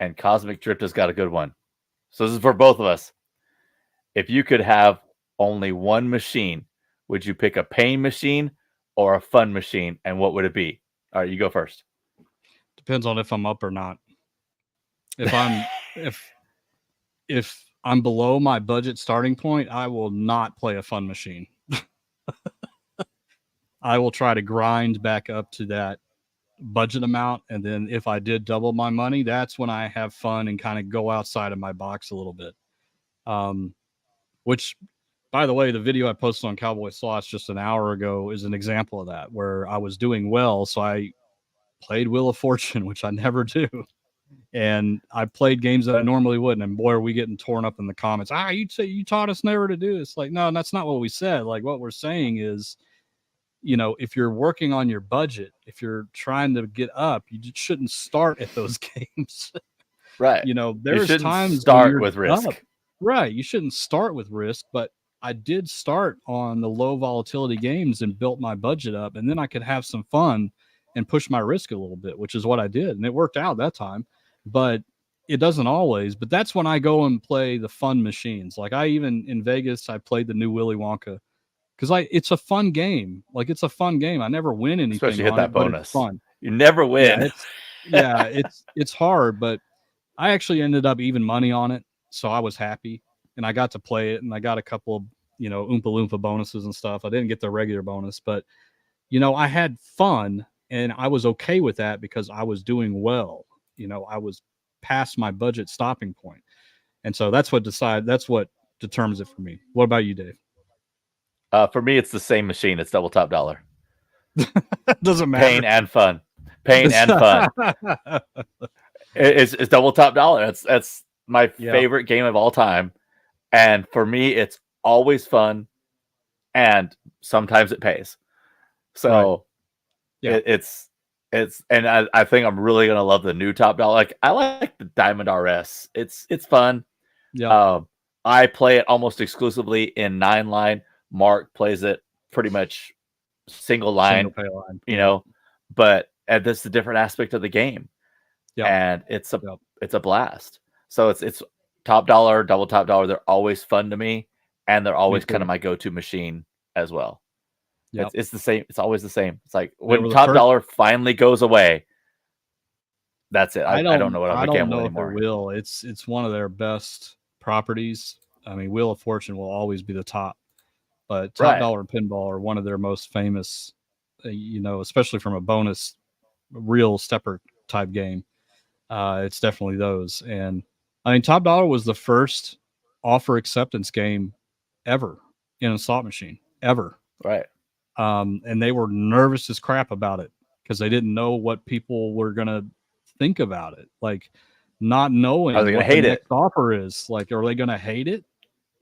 And Cosmic Drift has got a good one. So this is for both of us. If you could have only one machine, would you pick a pain machine or a fun machine? And what would it be? All right, you go first. Depends on if I'm up or not. If I'm if I'm below my budget starting point, I will not play a fun machine. I will try to grind back up to that budget amount, and then if I did double my money, that's when I have fun and kind of go outside of my box a little bit. Which, by the way, the video I posted on Cowboy Slots just an hour ago is an example of that, where I was doing well, so I played Wheel of Fortune, which I never do, and I played games that I normally wouldn't. And boy, are we getting torn up in the comments. You taught us never to do this. Like, no, that's not what we said. Like, what we're saying is, if you're working on your budget, if you're trying to get up, you shouldn't start at those games. Right. There's times start with risk. Up. Right. You shouldn't start with risk, but I did start on the low volatility games and built my budget up, and then I could have some fun and push my risk a little bit, which is what I did. And it worked out that time, but it doesn't always. But that's when I go and play the fun machines. Like in Vegas, I played the new Willy Wonka, because it's a fun game. Like, it's a fun game. I never win anything. Especially hit that bonus. It's fun. You never win. It's hard, but I actually ended up even money on it, so I was happy, and I got to play it, and I got a couple of Oompa Loompa bonuses and stuff. I didn't get the regular bonus, but I had fun, and I was okay with that because I was doing well. I was past my budget stopping point, and so that's what determines it for me. What about you, Dave? For me, it's the same machine. It's double top dollar. Doesn't matter. Pain and fun. It's double top dollar. That's my favorite game of all time. And for me, it's always fun, and sometimes it pays. So it's I think I'm really gonna love the new Top Dollar. Like I like the Diamond RS. It's fun. Yeah. I play it almost exclusively in 9-line. Mark plays it pretty much single line, Single pay line. you know, but that's the different aspect of the game. Yeah. And it's a blast. So it's Top Dollar, Double Top Dollar. They're always fun to me, and they're always kind of my go-to machine as well. Yeah, it's the same. It's always the same. It's like They were when the Top first- Dollar finally goes away, that's it. I don't know what I other don't gamble know anymore. if it will. It's one of their best properties. I mean, Wheel of Fortune will always be the top, but Top Right. Dollar Pinball are one of their most famous. You know, especially from a bonus, real stepper type game. It's definitely those. And I mean, Top Dollar was the first offer acceptance game ever in a slot machine ever. Right. And they were nervous as crap about it because they didn't know what people were gonna think about it. Like not knowing Are they gonna what the hate it? next offer is. Like, are they gonna hate it?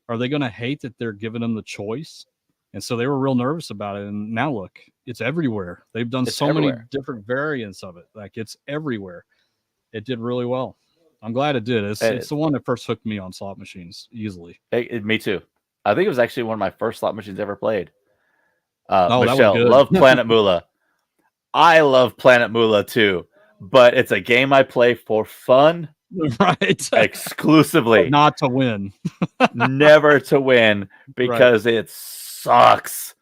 Are they gonna hate that they're giving them the choice? And so they were real nervous about it. And now look, it's everywhere. They've done It's so everywhere. many different variants of it. Like it's everywhere. It did really well. I'm glad it did. It's the one that first hooked me on slot machines easily. Me too. I think it was actually one of my first slot machines ever played. That was Michelle, good. love Planet Moolah. I love Planet Moolah too, but it's a game I play for fun, Right. exclusively, Not to win. never to win because it sucks.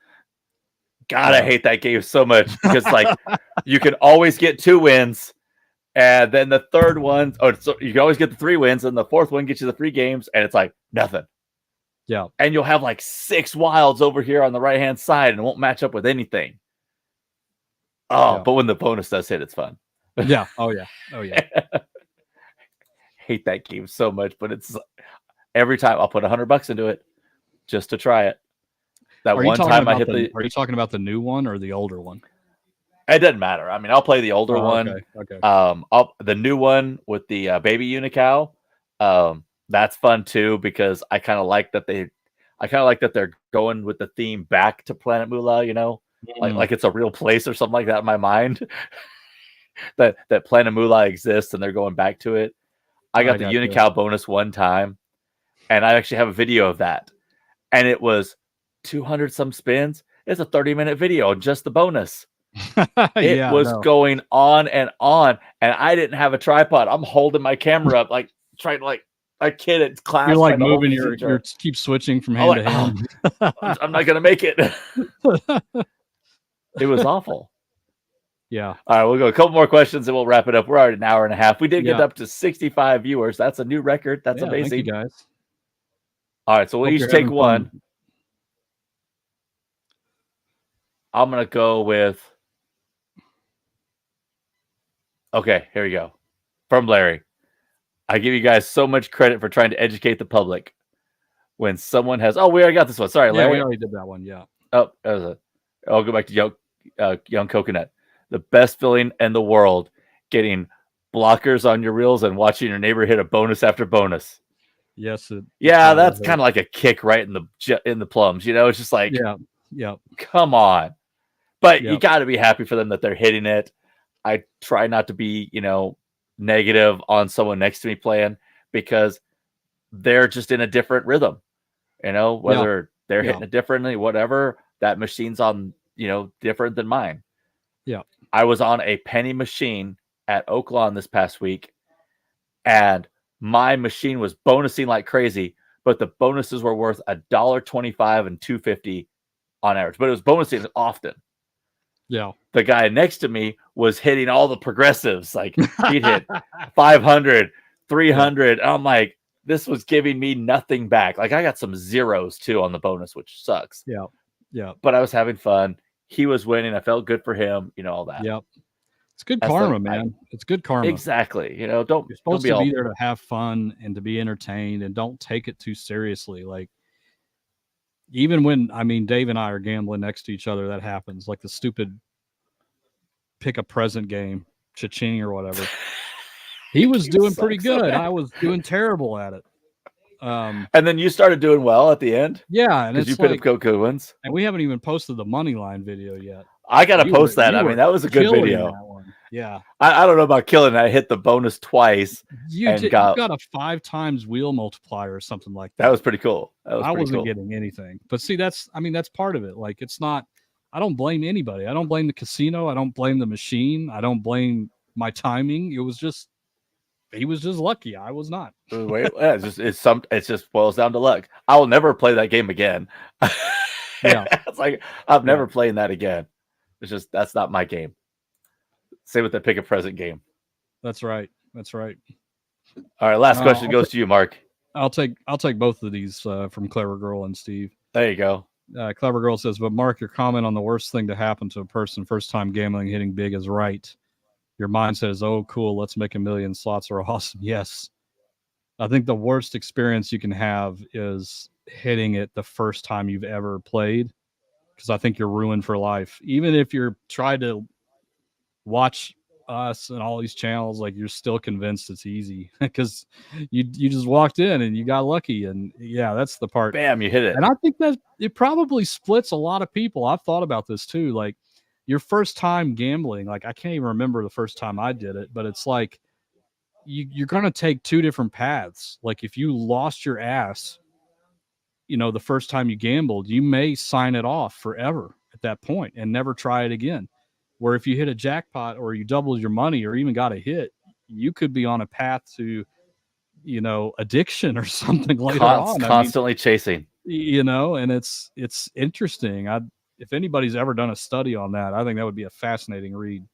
God, I hate that game so much because like you can always get 2 wins, and then the third one, so you can always get the 3 wins, and the fourth one gets you the 3 games, and it's like nothing. Yeah. And you'll have like 6 wilds over here on the right hand side, and it won't match up with anything. Oh, Yeah. but when the bonus does hit, it's fun. Yeah. Oh yeah. Oh yeah. Hate that game so much, but it's every time I'll put $100 into it just to try it. That Are you one talking time I about hit Are you talking about the new one or the older one? it doesn't matter. I mean, I'll play the older one. Okay. The new one with the baby unicow. That's fun too because I kind of like that they're going with the theme back to Planet Moolah. You know, like it's a real place or something like that in my mind. that Planet Moolah exists and they're going back to it. I got the unicow bonus one time, and I actually have a video of that, and it was 200 some spins. It's a 30-minute video on just the bonus. It was going on, and I didn't have a tripod. I'm holding my camera up, like trying to like a kid at class. You're like moving your keep switching from hand to hand. I'm not gonna make it. It was awful. Yeah. All right, we'll go a couple more questions and we'll wrap it up. We're already an hour and a half. We did get up to 65 viewers. That's a new record. That's amazing. Thank you guys. All right, so we'll each take one. Fun. I'm gonna go with. Okay, here we go. From Larry. I give you guys so much credit for trying to educate the public. When someone has, we already got this one. Sorry, Larry. We already did that one. Yeah. Oh, I'll go back to Young Coconut. The best feeling in the world, getting blockers on your reels and watching your neighbor hit a bonus after bonus. Yes. That's kind of like a kick right in the plums. You know, it's just like, yeah. Come on. But you got to be happy for them that they're hitting it. I try not to be, negative on someone next to me playing because they're just in a different rhythm. Whether they're hitting it differently, whatever, that machine's on, different than mine. Yeah. I was on a penny machine at Oaklawn this past week, and my machine was bonusing like crazy, but the bonuses were worth $1.25 and $2.50 on average. But it was bonusing often. Yeah. The guy next to me was hitting all the progressives. Like he'd hit 500, 300. I'm like, this was giving me nothing back. Like I got some zeros too on the bonus, which sucks. Yeah. Yeah. But I was having fun. He was winning. I felt good for him. All that. Yep. It's good karma, man. It's good karma. Exactly. You're supposed to be there to have fun and to be entertained, and don't take it too seriously. Like even when, Dave and I are gambling next to each other, that happens. Like the stupid pick a present game, cha-ching or whatever. He was doing pretty good. I was doing terrible at it. And then you started doing well at the end. Yeah, and because you picked up good ones. And we haven't even posted the money line video yet. I gotta post that. That was a good video. Yeah. I don't know about killing. I hit the bonus twice. You got a 5 times wheel multiplier or something like that. That was pretty cool. I wasn't getting anything. But see, that's part of it. Like, it's not, I don't blame anybody. I don't blame the casino. I don't blame the machine. I don't blame my timing. It was just, he was just lucky. I was not. It just boils down to luck. I will never play that game again. Yeah. It's like, I'm never playing that again. It's just, that's not my game. Same with the pick a present game. That's right. That's right. All right. Last question goes to you, Mark. I'll take both of these from Clever Girl and Steve. There you go. Clever Girl says, but Mark, your comment on the worst thing to happen to a person first time gambling hitting big is right. Your mindset is, oh, cool, let's make $1 million. Slots are awesome. Yes. I think the worst experience you can have is hitting it the first time you've ever played, because I think you're ruined for life. Even if you're trying to watch us and all these channels, like, you're still convinced it's easy because you just walked in and you got lucky. And yeah, that's the part. Bam, you hit it. And I think that it probably splits a lot of people. I've thought about this too. Like, your first time gambling, like, I can't even remember the first time I did it, but it's like you're going to take 2 different paths. Like, if you lost your ass, the first time you gambled, you may sign it off forever at that point and never try it again. Where if you hit a jackpot or you doubled your money or even got a hit, you could be on a path to, addiction or something later on. Constantly chasing. And it's interesting. If anybody's ever done a study on that, I think that would be a fascinating read.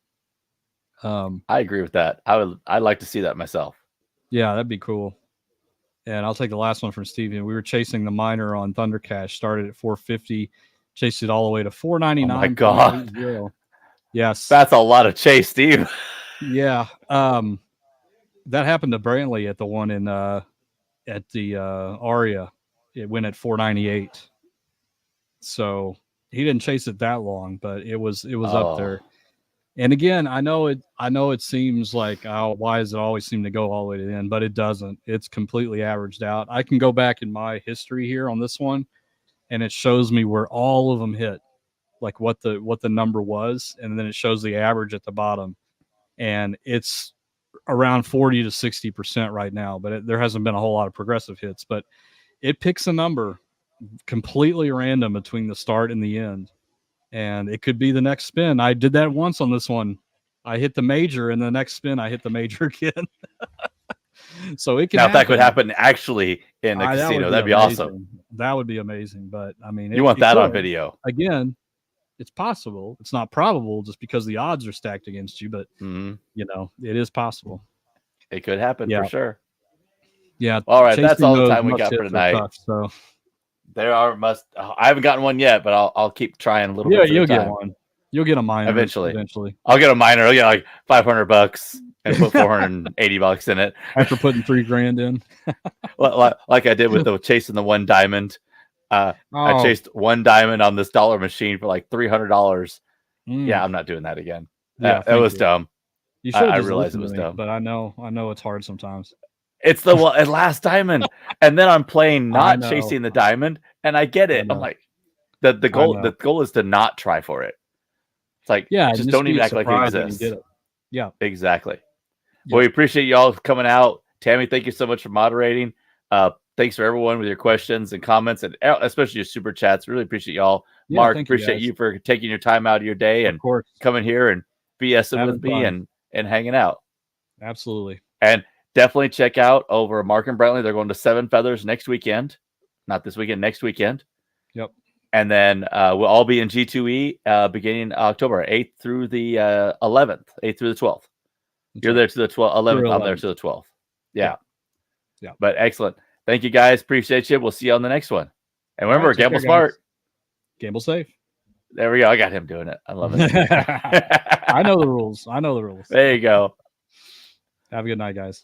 I agree with that. I'd like to see that myself. Yeah, that'd be cool. And I'll take the last one from Steven. We were chasing the minor on Thunder Cash, started at 450, chased it all the way to 499. Oh my God. Yes. That's a lot of chase, Steve. Yeah. That happened to Brantley at the one in at the Aria. It went at 498. So he didn't chase it that long, but it was up there. And again, I know it seems like, why does it always seem to go all the way to the end? But it doesn't. It's completely averaged out. I can go back in my history here on this one, and it shows me where all of them hit, like what the number was, and then it shows the average at the bottom, and it's around 40 to 60% right now. But there hasn't been a whole lot of progressive hits, but it picks a number completely random between the start and the end. And it could be the next spin. I did that once on this one. I hit the major, and the next spin I hit the major again. So it can. Now, if that could happen actually in a casino, that'd be awesome. That would be amazing. But I mean, you want that on video. Again, it's possible. It's not probable just because the odds are stacked against you, but it is possible. It could happen for sure. Yeah. All right, that's all the time we got for tonight. Tough, so I haven't gotten one yet, but I'll keep trying a little bit. Yeah, you'll get one. You'll get a minor eventually. I'll get a minor. I'll get like $500 and put $480 in it after putting $3,000 in. like I did with the chasing the one diamond. I chased one diamond on this dollar machine for like $300. Yeah, I'm not doing that again. That was dumb. I realized it was dumb, but I know it's hard sometimes. It's the last diamond, and then I'm playing not chasing the diamond, and I get it. I'm like, the goal is to not try for it. It's like, just don't even act like it exists. Yeah, exactly. Well, we appreciate you all coming out. Tammy, thank you so much for moderating. Thanks for everyone with your questions and comments, and especially your super chats. Really appreciate y'all. Yeah, Mark, appreciate you for taking your time out of your day and coming here and BSing with me and hanging out. Absolutely. And definitely check out over Mark and Brantley. They're going to Seven Feathers next weekend. Not this weekend, next weekend. Yep. And then we'll all be in G2E beginning October 8th through the 11th, 8th through the 12th. You're there to the 11th. I'm there to the 12th. Yeah. But excellent. Thank you, guys. Appreciate you. We'll see you on the next one. And remember, gamble smart. Gamble safe. There we go. I got him doing it. I love it. I know the rules. There you go. Have a good night, guys.